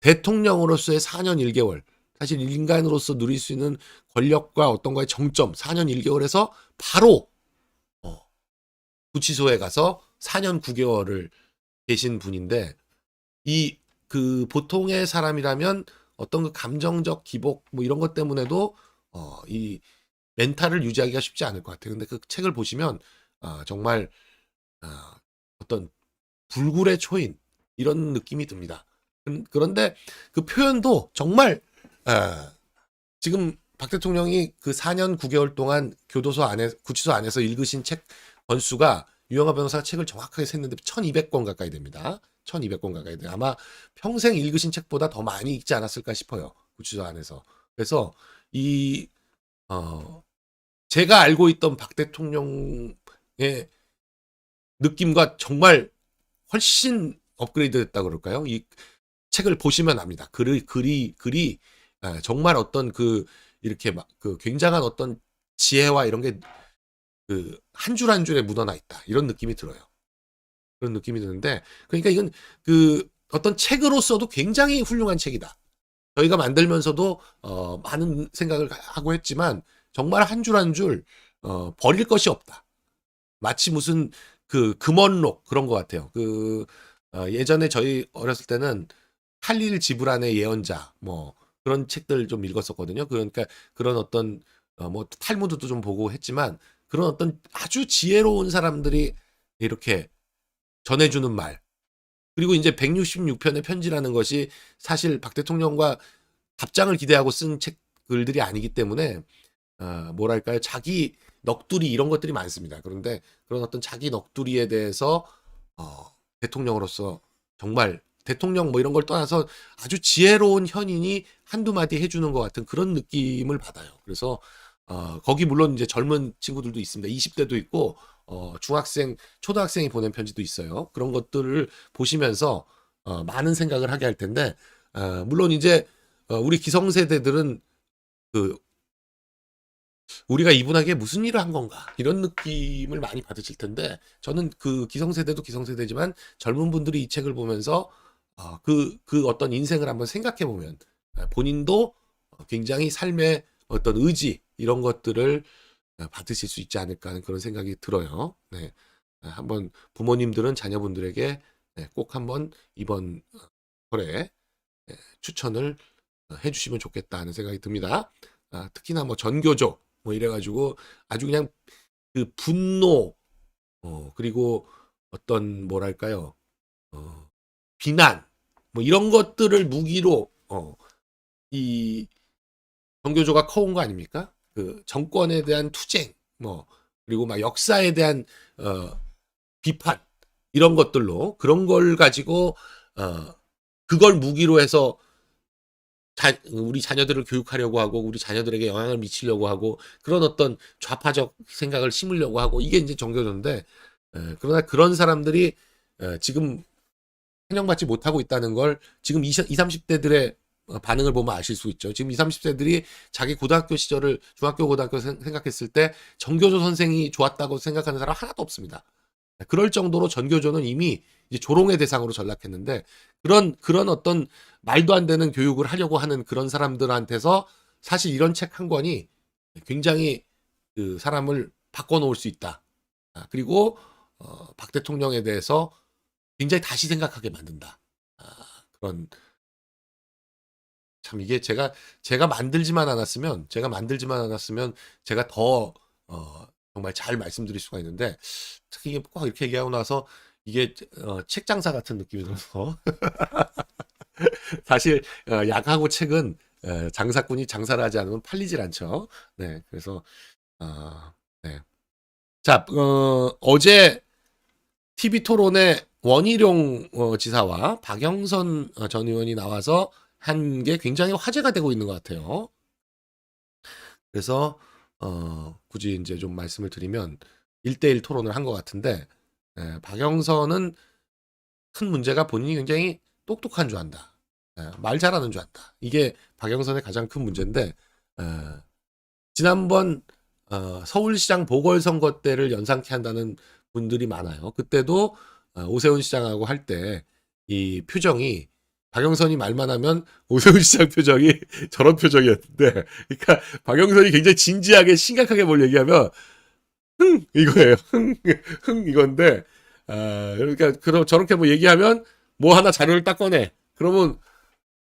대통령으로서의 4년 1개월 사실 인간으로서 누릴 수 있는 권력과 어떤 거의 정점 4년 1개월에서 바로 구치소에 가서 4년 9개월을 계신 분인데 이 그 보통의 사람이라면 어떤 그 감정적 기복 뭐 이런 것 때문에도 이 멘탈을 유지하기가 쉽지 않을 것 같아요. 근데 그 책을 보시면 정말 어떤 불굴의 초인 이런 느낌이 듭니다. 그런데 그 표현도 정말 지금 박 대통령이 그 4년 9개월 동안 교도소 안에 구치소 안에서 읽으신 책 건수가 유영하 변호사가 책을 정확하게 셌는데 1200권 가까이 됩니다. 1200권 가까이 돼요. 아마 평생 읽으신 책보다 더 많이 읽지 않았을까 싶어요. 구치소 안에서. 그래서 이 제가 알고 있던 박 대통령의 느낌과 정말 훨씬 업그레이드 됐다고 그럴까요? 이 책을 보시면 압니다. 글이 정말 어떤 그 이렇게 막 그 굉장한 어떤 지혜와 이런 게 그 한 줄 한 줄에 묻어나 있다. 이런 느낌이 들어요. 그런 느낌이 드는데 그러니까 이건 그 어떤 책으로서도 굉장히 훌륭한 책이다. 저희가 만들면서도 많은 생각을 하고 했지만 정말 한 줄 한 줄 버릴 것이 없다. 마치 무슨 그 금원록 그런 것 같아요. 그 예전에 저희 어렸을 때는 할일 지불안의 예언자 뭐 그런 책들 좀 읽었었거든요. 그러니까 그런 어떤 뭐 탈무드도 좀 보고 했지만 그런 어떤 아주 지혜로운 사람들이 이렇게 전해주는 말 그리고 이제 166편의 편지라는 것이 사실 박 대통령과 답장을 기대하고 쓴 책들이 아니기 때문에 뭐랄까요 자기 넋두리 이런 것들이 많습니다. 그런데 그런 어떤 자기 넋두리에 대해서 대통령으로서 정말 대통령 뭐 이런 걸 떠나서 아주 지혜로운 현인이 한두 마디 해주는 것 같은 그런 느낌을 받아요. 그래서 거기 물론 이제 젊은 친구들도 있습니다. 20대도 있고 중학생, 초등학생이 보낸 편지도 있어요. 그런 것들을 보시면서 많은 생각을 하게 할 텐데 물론 이제 우리 기성세대들은 그 우리가 이분에게 무슨 일을 한 건가 이런 느낌을 많이 받으실 텐데 저는 그 기성세대도 기성세대지만 젊은 분들이 이 책을 보면서 그 어떤 인생을 한번 생각해 보면 본인도 굉장히 삶의 어떤 의지 이런 것들을 받으실 수 있지 않을까 하는 그런 생각이 들어요. 네. 한번 부모님들은 자녀분들에게 꼭 한번 이번 설에 추천을 해주시면 좋겠다 하는 생각이 듭니다. 특히나 뭐 전교조 뭐 이래가지고 아주 그냥 그 분노 그리고 어떤 뭐랄까요 비난 뭐 이런 것들을 무기로 이 전교조가 커온 거 아닙니까? 그 정권에 대한 투쟁 뭐 그리고 막 역사에 대한 비판 이런 것들로 그런 걸 가지고 그걸 무기로 해서 우리 자녀들을 교육하려고 하고 우리 자녀들에게 영향을 미치려고 하고 그런 어떤 좌파적 생각을 심으려고 하고 이게 이제 정교조인데 그러나 그런 사람들이 지금 환영받지 못하고 있다는 걸 지금 20, 30대들의 반응을 보면 아실 수 있죠. 지금 20, 30대들이 자기 고등학교 시절을 중학교 고등학교 생각했을 때 정교조 선생이 좋았다고 생각하는 사람 하나도 없습니다. 그럴 정도로 전교조는 이미 이제 조롱의 대상으로 전락했는데 그런 어떤 말도 안 되는 교육을 하려고 하는 그런 사람들한테서 사실 이런 책 한 권이 굉장히 그 사람을 바꿔놓을 수 있다. 그리고 박 대통령에 대해서 굉장히 다시 생각하게 만든다. 그런 참 이게 제가 만들지만 않았으면 제가 더 정말 잘 말씀드릴 수가 있는데 특히 이게 꼭 이렇게 얘기하고 나서 이게 책 장사 같은 느낌이 들어서 사실 약하고 책은 장사꾼이 장사를 하지 않으면 팔리질 않죠. 네, 그래서 네. 자, 어제 TV 토론에 원희룡 지사와 박영선 전 의원이 나와서 한 게 굉장히 화제가 되고 있는 것 같아요. 그래서 굳이 이제 좀 말씀을 드리면 1대1 토론을 한 것 같은데 박영선은 큰 문제가 본인이 굉장히 똑똑한 줄 안다. 말 잘하는 줄 안다. 이게 박영선의 가장 큰 문제인데 지난번 서울시장 보궐선거 때를 연상케 한다는 분들이 많아요. 그때도 오세훈 시장하고 할 때 이 표정이 박영선이 말만 하면 오세훈 시장 표정이 저런 표정이었는데 그러니까 박영선이 굉장히 진지하게 심각하게 뭘 얘기하면 이거예요. 흥 이건데 그러니까 저렇게 뭐 얘기하면 뭐 하나 자료를 딱 꺼내. 그러면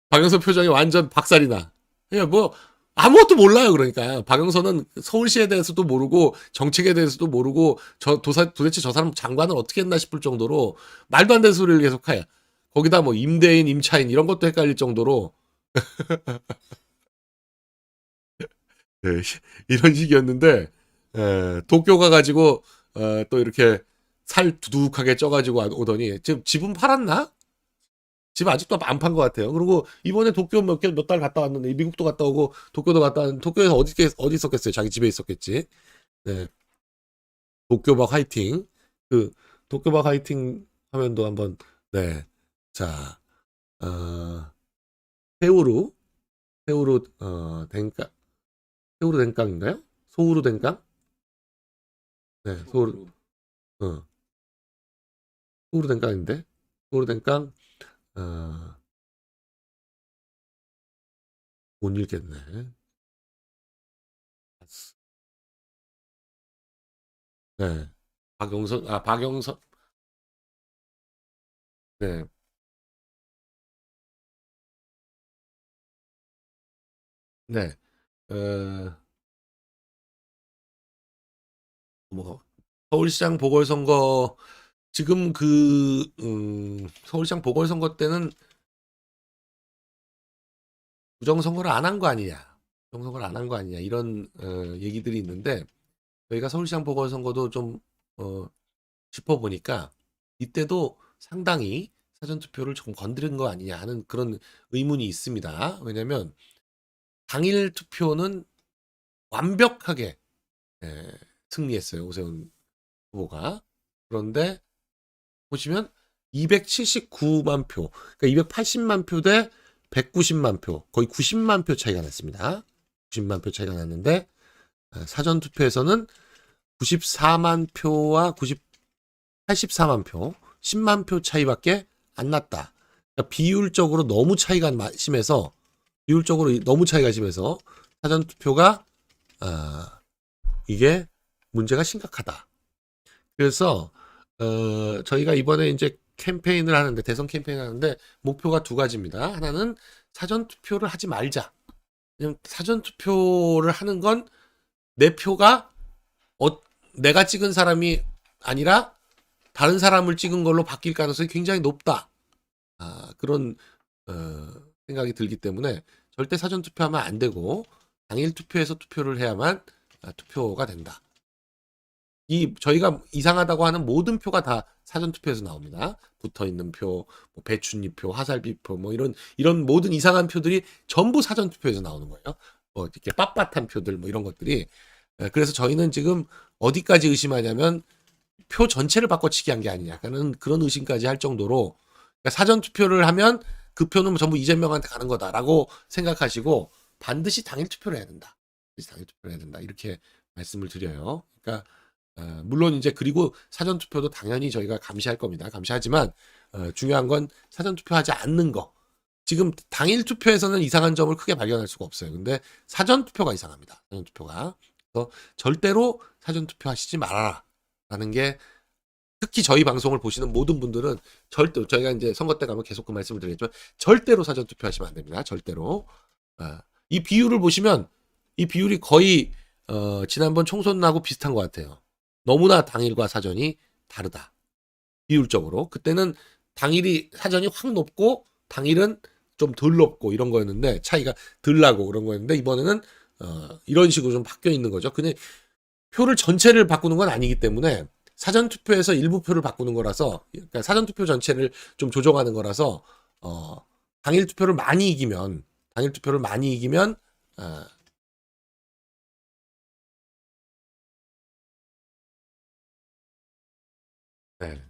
박영선 표정이 완전 박살이 나. 그냥 뭐 아무것도 몰라요. 그러니까 박영선은 서울시에 대해서도 모르고 정책에 대해서도 모르고 도대체 저 사람 장관을 어떻게 했나 싶을 정도로 말도 안 되는 소리를 계속 해요. 거기다 뭐 임대인, 임차인 이런 것도 헷갈릴 정도로 네, 이런 식이었는데 도쿄 가가지고 또 이렇게 살 두둑하게 쪄가지고 오더니 지금 집은 팔았나? 집 아직도 안 판 것 같아요. 그리고 이번에 도쿄 몇 달 갔다 왔는데 미국도 갔다 오고 도쿄도 갔다 왔는데 도쿄에서 어디 있었겠어요? 자기 집에 있었겠지. 네, 도쿄박 화이팅. 그 도쿄박 화이팅 화면도 한번 네, 자 세우루 댕깡 세우루 댕깡인가요? 소우루 댕깡? 네, 소우루 어 소우루 댕깡인데 소우루 댕깡 못 읽겠네. 네. 박영선. 네. 네. 어, 뭐, 서울시장 보궐선거, 지금 서울시장 보궐선거 때는 부정선거를 안 한 거 아니냐. 부정선거를 안 한 거 아니냐. 이런, 얘기들이 있는데, 저희가 서울시장 보궐선거도 좀, 짚어보니까, 이때도 상당히 사전투표를 조금 건드린 거 아니냐 하는 그런 의문이 있습니다. 왜냐면, 당일 투표는 완벽하게 승리했어요. 오세훈 후보가. 그런데 보시면 279만 표, 그러니까 280만 표 대 190만 표, 거의 90만 표 차이가 났습니다. 90만 표 차이가 났는데 사전 투표에서는 94만 표와 84만 표, 10만 표 차이밖에 안 났다. 그러니까 비율적으로 너무 차이가 심해서 사전 투표가 이게 문제가 심각하다. 그래서 저희가 이번에 이제 캠페인을 하는데 대선 캠페인을 하는데 목표가 두 가지입니다. 하나는 사전 투표를 하지 말자. 왜냐면 사전 투표를 하는 건 내 표가 내가 찍은 사람이 아니라 다른 사람을 찍은 걸로 바뀔 가능성이 굉장히 높다. 그런 생각이 들기 때문에 절대 사전 투표하면 안 되고 당일 투표에서 투표를 해야만 투표가 된다. 저희가 이상하다고 하는 모든 표가 다 사전 투표에서 나옵니다. 붙어 있는 표, 뭐 배춧잎표, 화살비표, 뭐 이런 모든 이상한 표들이 전부 사전 투표에서 나오는 거예요. 뭐 이렇게 빳빳한 표들, 뭐 이런 것들이. 그래서 저희는 지금 어디까지 의심하냐면 표 전체를 바꿔치기 한 게 아니냐. 그런 의심까지 할 정도로 그러니까 사전 투표를 하면 그 표는 전부 이재명한테 가는 거다라고 생각하시고 반드시 당일 투표를 해야 된다. 당일 투표를 해야 된다. 이렇게 말씀을 드려요. 그러니까 물론 이제 그리고 사전 투표도 당연히 저희가 감시할 겁니다. 감시하지만 중요한 건 사전 투표하지 않는 거. 지금 당일 투표에서는 이상한 점을 크게 발견할 수가 없어요. 근데 사전 투표가 이상합니다. 사전 투표가. 그래서 절대로 사전 투표 하시지 말아라라는 게 특히 저희 방송을 보시는 모든 분들은 절대 저희가 이제 선거 때 가면 계속 그 말씀을 드리겠지만 절대로 사전 투표하시면 안 됩니다. 절대로. 이 비율을 보시면 이 비율이 거의 지난번 총선하고 비슷한 것 같아요. 너무나 당일과 사전이 다르다. 비율적으로. 그때는 사전이 확 높고 당일은 좀 덜 높고 이런 거였는데 차이가 덜 나고 그런 거였는데 이번에는 이런 식으로 좀 바뀌어 있는 거죠. 근데 표를 전체를 바꾸는 건 아니기 때문에 사전 투표에서 일부 표를 바꾸는 거라서 그러니까 사전 투표 전체를 좀 조정하는 거라서 당일 투표를 많이 이기면 네.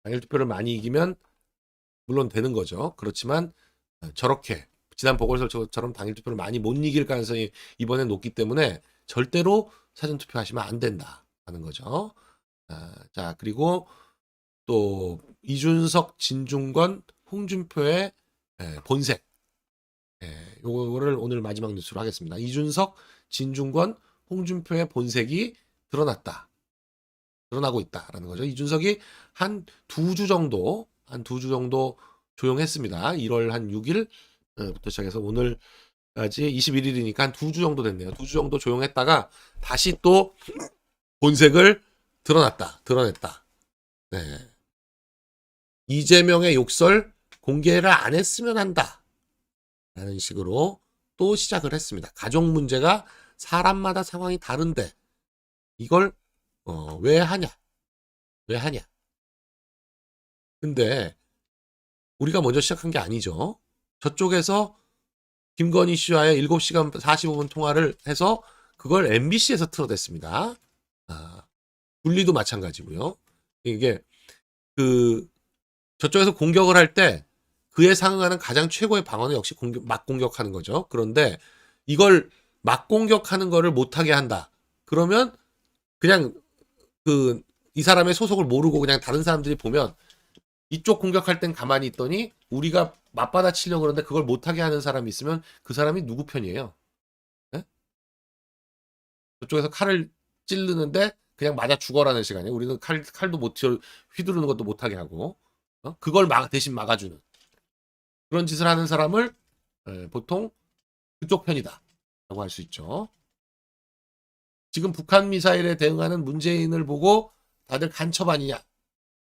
당일 투표를 많이 이기면 물론 되는 거죠. 그렇지만 저렇게 지난 보궐선거처럼 당일 투표를 많이 못 이길 가능성이 이번엔 높기 때문에 절대로 사전 투표하시면 안 된다는 거죠. 자 그리고 또 이준석, 진중권, 홍준표의 본색 요거를 오늘 마지막 뉴스로 하겠습니다. 이준석, 진중권, 홍준표의 본색이 드러났다. 드러나고 있다라는 거죠. 이준석이 한 두 주 정도 조용했습니다. 1월 한 6일부터 시작해서 오늘까지 21일이니까 한 두 주 정도 됐네요. 두 주 정도 조용했다가 다시 또 본색을 드러냈다. 네. 이재명의 욕설 공개를 안 했으면 한다. 라는 식으로 또 시작을 했습니다. 가족 문제가 사람마다 상황이 다른데 이걸 왜 하냐? 근데 우리가 먼저 시작한 게 아니죠. 저쪽에서 김건희 씨와의 7시간 45분 통화를 해서 그걸 MBC에서 틀어댔습니다. 분리도 마찬가지고요. 이게 저쪽에서 공격을 할 때 그에 상응하는 가장 최고의 방어는 역시 막 공격하는 거죠. 그런데 이걸 막 공격하는 거를 못하게 한다. 그러면 그냥 이 사람의 소속을 모르고 그냥 다른 사람들이 보면 이쪽 공격할 땐 가만히 있더니 우리가 맞받아치려고 그러는데 그걸 못하게 하는 사람이 있으면 그 사람이 누구 편이에요? 네? 저쪽에서 칼을 찌르는데 그냥 맞아 죽어라는 시간이에요. 우리는 칼도 못 휘두르는 것도 못하게 하고 그걸 대신 막아주는 그런 짓을 하는 사람을 보통 그쪽 편이다 라고 할 수 있죠. 지금 북한 미사일에 대응하는 문재인을 보고 다들 간첩 아니냐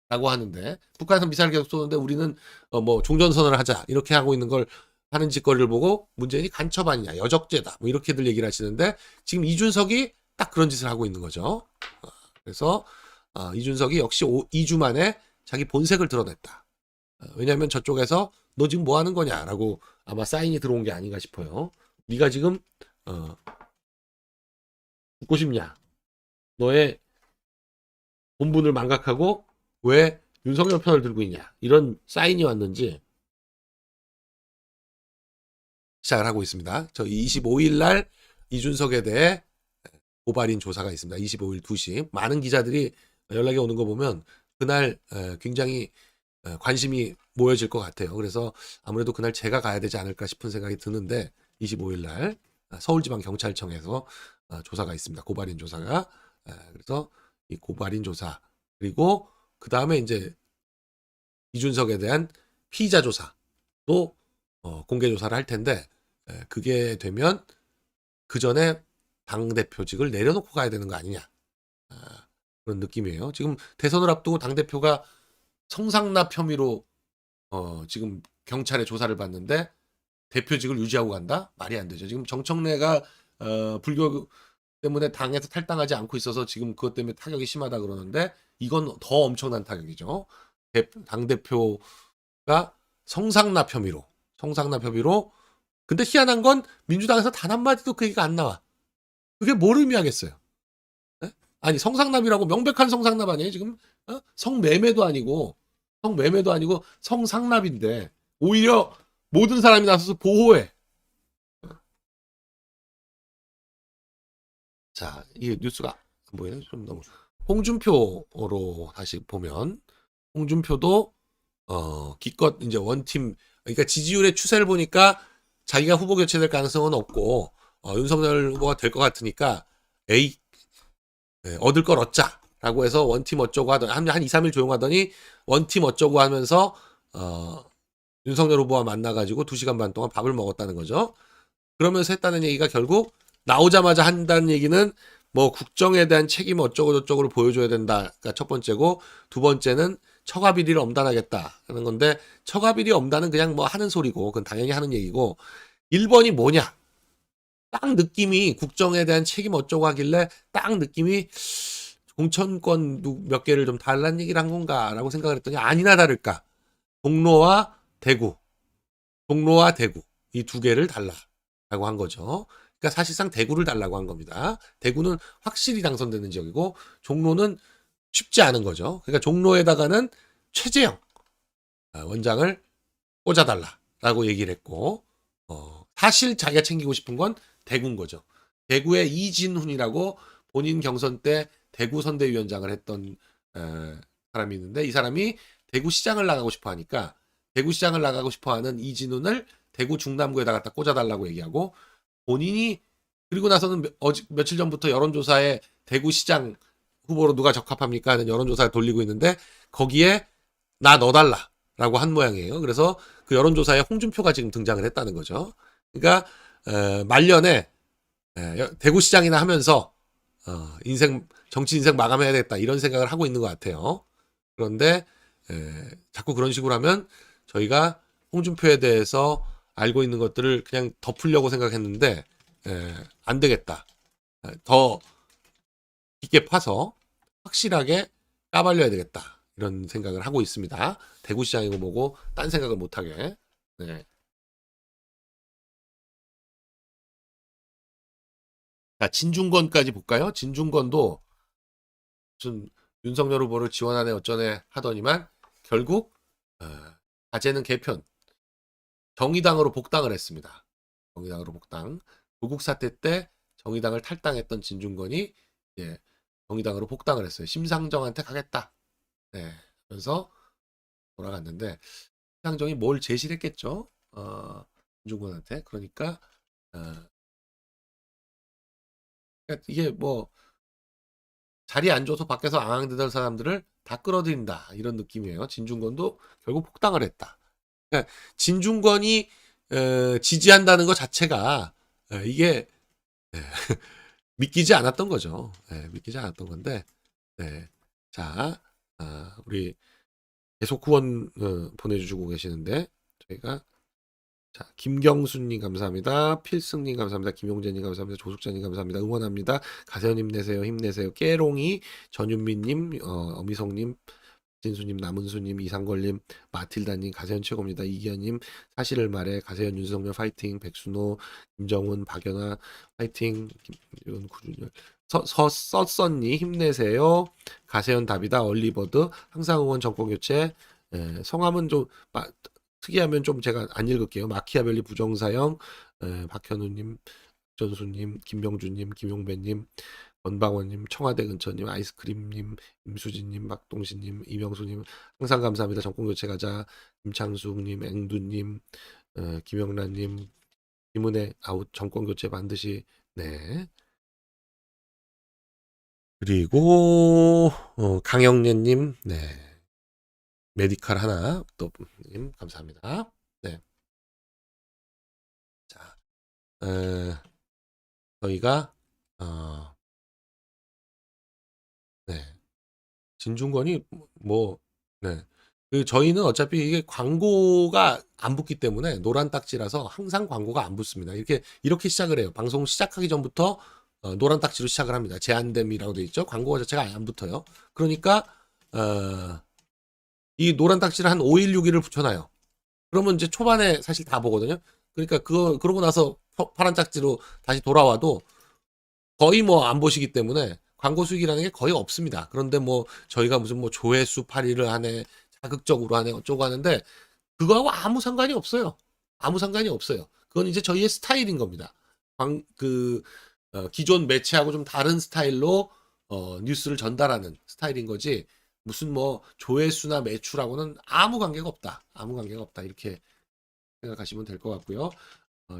라고 하는데 북한에서 미사일 계속 쏘는데 우리는 뭐 종전선언을 하자 이렇게 하고 있는 걸 하는 짓거리를 보고 문재인이 간첩 아니냐 여적죄다 뭐 이렇게들 얘기를 하시는데 지금 이준석이 딱 그런 짓을 하고 있는 거죠. 그래서 이준석이 역시 2주 만에 자기 본색을 드러냈다. 왜냐하면 저쪽에서 너 지금 뭐 하는 거냐라고 아마 사인이 들어온 게 아닌가 싶어요. 네가 지금 죽고 싶냐? 너의 본분을 망각하고 왜 윤석열 편을 들고 있냐? 이런 사인이 왔는지 시작을 하고 있습니다. 저 25일 날 이준석에 대해 고발인 조사가 있습니다. 25일 2시. 많은 기자들이 연락이 오는 거 보면 그날 굉장히 관심이 모여질 것 같아요. 그래서 아무래도 그날 제가 가야 되지 않을까 싶은 생각이 드는데 25일 날 서울지방경찰청에서 조사가 있습니다. 고발인 조사가. 그래서 이 고발인 조사 그리고 그 다음에 이제 이준석에 대한 피의자 조사도 공개 조사를 할 텐데 그게 되면 그 전에 당대표직을 내려놓고 가야 되는 거 아니냐 그런 느낌이에요. 지금 대선을 앞두고 당대표가 성상납 혐의로 지금 경찰의 조사를 받는데 대표직을 유지하고 간다? 말이 안 되죠. 지금 정청래가 불교 때문에 당에서 탈당하지 않고 있어서 지금 그것 때문에 타격이 심하다 그러는데 이건 더 엄청난 타격이죠. 당대표가 성상납 혐의로 근데 희한한 건 민주당에서 단 한마디도 그 얘기가 안 나와. 그게 뭘 의미하겠어요? 네? 아니 성상납이라고 명백한 성상납 아니에요 지금? 성매매도 아니고 성상납인데 오히려 모든 사람이 나서서 보호해. 자, 이 뉴스가 안 보이네. 좀 너무. 홍준표로 다시 보면 홍준표도 기껏 이제 원팀 그러니까 지지율의 추세를 보니까 자기가 후보 교체될 가능성은 없고 윤석열 후보가 될 것 같으니까 얻을 걸 얻자라고 해서 원팀 어쩌고 하더니 한 2, 3일 조용하더니 원팀 어쩌고 하면서 윤석열 후보와 만나가지고 2시간 반 동안 밥을 먹었다는 거죠. 그러면서 했다는 얘기가 결국 나오자마자 한다는 얘기는 뭐 국정에 대한 책임 어쩌고 저쩌고를 보여줘야 된다가 첫 번째고 두 번째는 처가 비리를 엄단하겠다 하는 건데 처가 비리 엄단은 그냥 뭐 하는 소리고 그건 당연히 하는 얘기고 1번이 뭐냐 딱 느낌이 국정에 대한 책임 어쩌고 하길래 딱 느낌이 공천권 몇 개를 좀 달라는 얘기를 한 건가라고 생각을 했더니 아니나 다를까 종로와 대구 이 두 개를 달라라고 한 거죠. 그러니까 사실상 대구를 달라고 한 겁니다. 대구는 확실히 당선되는 지역이고 종로는 쉽지 않은 거죠. 그러니까 종로에다가는 최재형 원장을 꽂아달라라고 얘기를 했고 사실 자기가 챙기고 싶은 건 대구인 거죠. 대구의 이진훈이라고 본인 경선 때 대구 선대위원장을 했던 사람이 있는데 이 사람이 대구시장을 나가고 싶어 하니까 대구시장을 나가고 싶어 하는 이진훈을 대구 중남구에다 갖다 꽂아달라고 얘기하고 본인이 그리고 나서는 며칠 전부터 여론조사에 대구시장 후보로 누가 적합합니까 하는 여론조사를 돌리고 있는데 거기에 나 넣어달라라고 한 모양이에요. 그래서 그 여론조사에 홍준표가 지금 등장을 했다는 거죠. 그러니까 말년에 대구시장이나 하면서 정치 인생 마감해야 되겠다 이런 생각을 하고 있는 것 같아요. 그런데 자꾸 그런 식으로 하면 저희가 홍준표에 대해서 알고 있는 것들을 그냥 덮으려고 생각했는데 안 되겠다. 더 깊게 파서 확실하게 까발려야 되겠다. 이런 생각을 하고 있습니다. 대구시장이고 뭐고 딴 생각을 못하게. 네. 자, 진중권까지 볼까요? 진중권도 무슨 윤석열 후보를 지원하네 어쩌네 하더니만 결국 아재는 개편 정의당으로 복당을 했습니다. 정의당으로 복당. 조국 사태 때 정의당을 탈당했던 진중권이 정의당으로 복당을 했어요. 심상정한테 가겠다. 네. 그래서 돌아갔는데 심상정이 뭘 제시를 했겠죠. 진중권한테. 그러니까 이게 뭐 자리에 안 줘서 밖에서 앙앙대던 사람들을 다 끌어들인다 이런 느낌이에요. 진중권도 결국 폭당을 했다. 그러니까 진중권이 지지한다는 것 자체가 이게 믿기지 않았던 거죠. 믿기지 않았던 건데 자 우리 계속 후원 보내주시고 계시는데 저희가 자, 김경수님 감사합니다. 필승님 감사합니다. 김용재님 감사합니다. 조숙자님 감사합니다. 응원합니다. 가세현 힘내세요. 힘내세요. 깨롱이 전윤민님 어미성님 진수님 남은수님 이상걸님 마틸다님 가세현 최고입니다. 이기현님 사실을 말해 가세현 윤석열 파이팅 백순호 김정훈 박연아 파이팅 김윤 구준열 서써니 힘내세요. 가세현 답이다. 얼리버드 항상 응원 정권교체 성함은 좀 특이하면 좀 제가 안 읽을게요. 마키아벨리 부정사형, 박현우님, 전수님, 김병준님, 김용배님, 원방원님, 청와대 근처님, 아이스크림님, 임수진님, 박동신님, 이명수님 항상 감사합니다. 정권교체 가자. 임창숙님, 앵두님, 김영란님, 김은혜 아웃 정권교체 반드시 네. 그리고 강영래님 네. 메디칼 하나 또님 감사합니다. 네. 자, 저희가 네. 진중권이 네. 그 저희는 어차피 이게 광고가 안 붙기 때문에 노란 딱지라서 항상 광고가 안 붙습니다. 이렇게 시작을 해요. 방송 시작하기 전부터 노란 딱지로 시작을 합니다. 제한됨이라고 돼 있죠. 광고가 자체가 안 붙어요. 그러니까 이 노란 딱지를 한 5일, 6일을 붙여놔요. 그러면 이제 초반에 사실 다 보거든요. 그러니까 그러고 나서 파란 딱지로 다시 돌아와도 거의 뭐 안 보시기 때문에 광고 수익이라는 게 거의 없습니다. 그런데 뭐 저희가 무슨 뭐 조회수 8위를 하네, 자극적으로 하네, 어쩌고 하는데 그거하고 아무 상관이 없어요. 아무 상관이 없어요. 그건 이제 저희의 스타일인 겁니다. 기존 매체하고 좀 다른 스타일로 뉴스를 전달하는 스타일인 거지 무슨 뭐 조회수나 매출하고는 아무 관계가 없다. 아무 관계가 없다. 이렇게 생각하시면 될 것 같고요.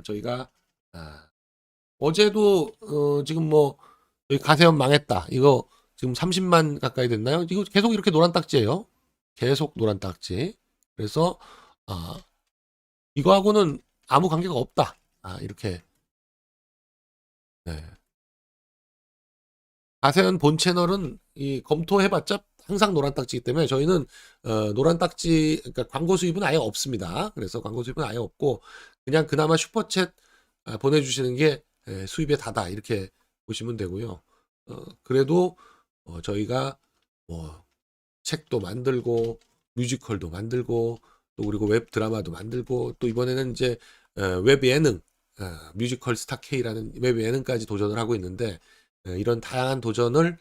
저희가 어제도 지금 뭐 여기 가세현 망했다. 이거 지금 30만 가까이 됐나요? 이거 계속 이렇게 노란 딱지예요. 계속 노란 딱지. 그래서 이거하고는 아무 관계가 없다. 이렇게 네. 가세현 본 채널은 이 검토해봤자 항상 노란 딱지이기 때문에 저희는 노란 딱지 그러니까 광고 수입은 아예 없습니다. 그래서 광고 수입은 아예 없고 그냥 그나마 슈퍼챗 보내주시는 게 수입의 다다 이렇게 보시면 되고요. 그래도 저희가 뭐 책도 만들고 뮤지컬도 만들고 또 그리고 웹 드라마도 만들고 또 이번에는 이제 웹 예능 뮤지컬 스타 K라는 웹 예능까지 도전을 하고 있는데 이런 다양한 도전을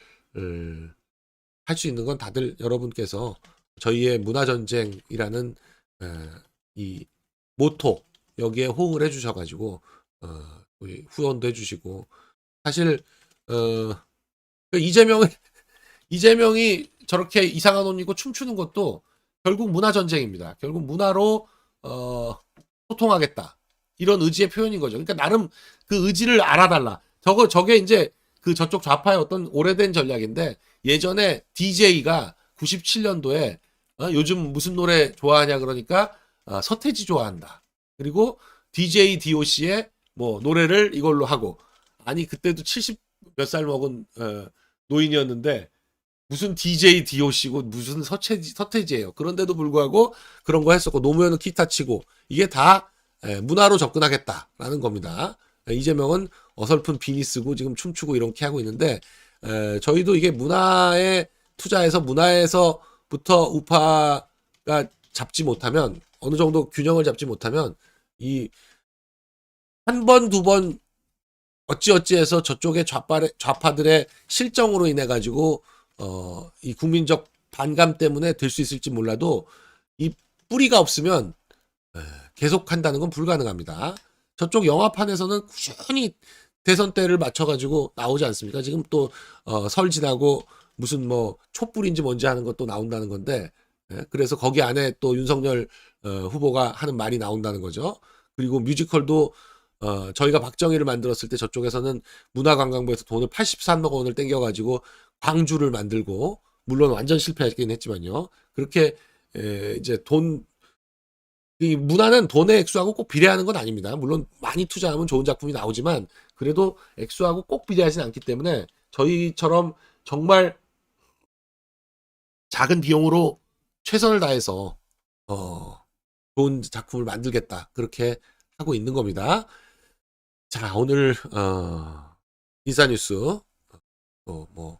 할 수 있는 건 다들 여러분께서 저희의 문화전쟁이라는 이 모토 여기에 호응을 해주셔가지고 후원도 해주시고 사실 이재명이 저렇게 이상한 옷 입고 춤추는 것도 결국 문화전쟁입니다. 결국 문화로 소통하겠다 이런 의지의 표현인 거죠. 그러니까 나름 그 의지를 알아달라. 저게 이제 그 저쪽 좌파의 어떤 오래된 전략인데 예전에 DJ가 97년도에 요즘 무슨 노래 좋아하냐 그러니까 서태지 좋아한다. 그리고 DJ DOC의 뭐 노래를 이걸로 하고 아니 그때도 70 몇 살 먹은 노인이었는데 무슨 DJ DOC고 무슨 서태지예요. 그런데도 불구하고 그런 거 했었고 노무현은 기타 치고 이게 다 문화로 접근하겠다라는 겁니다. 이재명은 어설픈 비니 쓰고 지금 춤추고 이렇게 하고 있는데 저희도 이게 문화에 투자해서 문화에서부터 우파가 잡지 못하면 어느 정도 균형을 잡지 못하면 이 한 번, 두 번 어찌어찌해서 저쪽의 좌파들의 실정으로 인해 가지고 이 국민적 반감 때문에 될 수 있을지 몰라도 이 뿌리가 없으면 계속한다는 건 불가능합니다. 저쪽 영화판에서는 꾸준히 대선 때를 맞춰가지고 나오지 않습니까? 지금 또 설 지나고 무슨 뭐 촛불인지 뭔지 하는 것도 나온다는 건데 그래서 거기 안에 또 윤석열 후보가 하는 말이 나온다는 거죠. 그리고 뮤지컬도 저희가 박정희를 만들었을 때 저쪽에서는 문화관광부에서 돈을 83억 원을 땡겨가지고 광주를 만들고 물론 완전 실패하긴 했지만요. 그렇게 이제 이 문화는 돈의 액수하고 꼭 비례하는 건 아닙니다. 물론 많이 투자하면 좋은 작품이 나오지만 그래도 액수하고 꼭 비례하진 않기 때문에 저희처럼 정말 작은 비용으로 최선을 다해서 좋은 작품을 만들겠다 그렇게 하고 있는 겁니다. 자 오늘 인사뉴스 뭐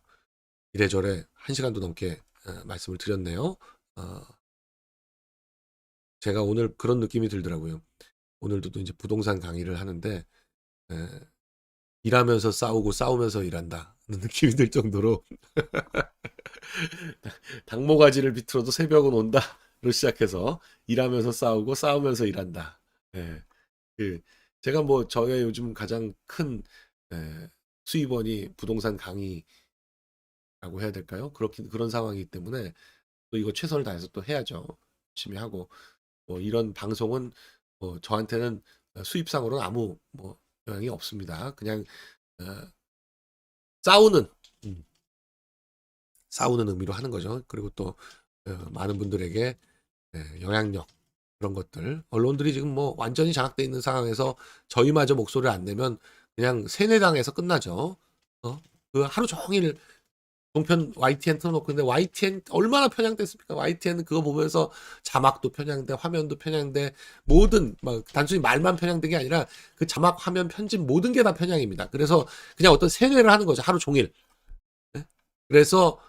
이래저래 1시간도 넘게 말씀을 드렸네요. 제가 오늘 그런 느낌이 들더라고요. 오늘도 또 이제 부동산 강의를 하는데 일하면서 싸우고 싸우면서 일한다 는 느낌이 들 정도로 당모가지를 비틀어도 새벽은 온다로 시작해서 일하면서 싸우고 싸우면서 일한다. 제가 뭐 저의 요즘 가장 큰 수입원이 부동산 강의라고 해야 될까요? 그런 상황이기 때문에 또 이거 최선을 다해서 또 해야죠. 열심히 하고 뭐 이런 방송은 뭐 저한테는 수입상으로는 아무 뭐 영향이 없습니다. 그냥 싸우는 의미로 하는 거죠. 그리고 또 많은 분들에게 영향력 그런 것들 언론들이 지금 뭐 완전히 장악돼 있는 상황에서 저희마저 목소리를 안 내면 그냥 세뇌당해서 끝나죠. 그 하루 종일 종편 YTN 틀어놓고 근데 YTN 얼마나 편향됐습니까? YTN은 그거 보면서 자막도 편향돼, 화면도 편향돼, 모든 막 단순히 말만 편향된 게 아니라 그 자막, 화면, 편집 모든 게 다 편향입니다. 그래서 그냥 어떤 세뇌를 하는 거죠. 하루 종일. 그래서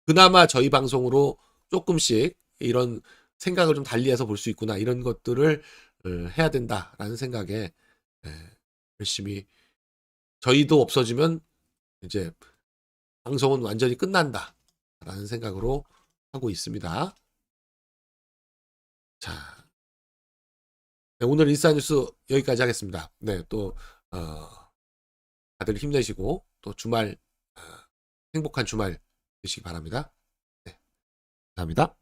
그나마 저희 방송으로 조금씩 이런 생각을 좀 달리해서 볼 수 있구나 이런 것들을 해야 된다라는 생각에 열심히 저희도 없어지면 이제 방송은 완전히 끝난다라는 생각으로 하고 있습니다. 자, 네, 오늘 인싸뉴스 여기까지 하겠습니다. 네, 또 다들 힘내시고 또 주말 행복한 주말 되시기 바랍니다. 네, 감사합니다.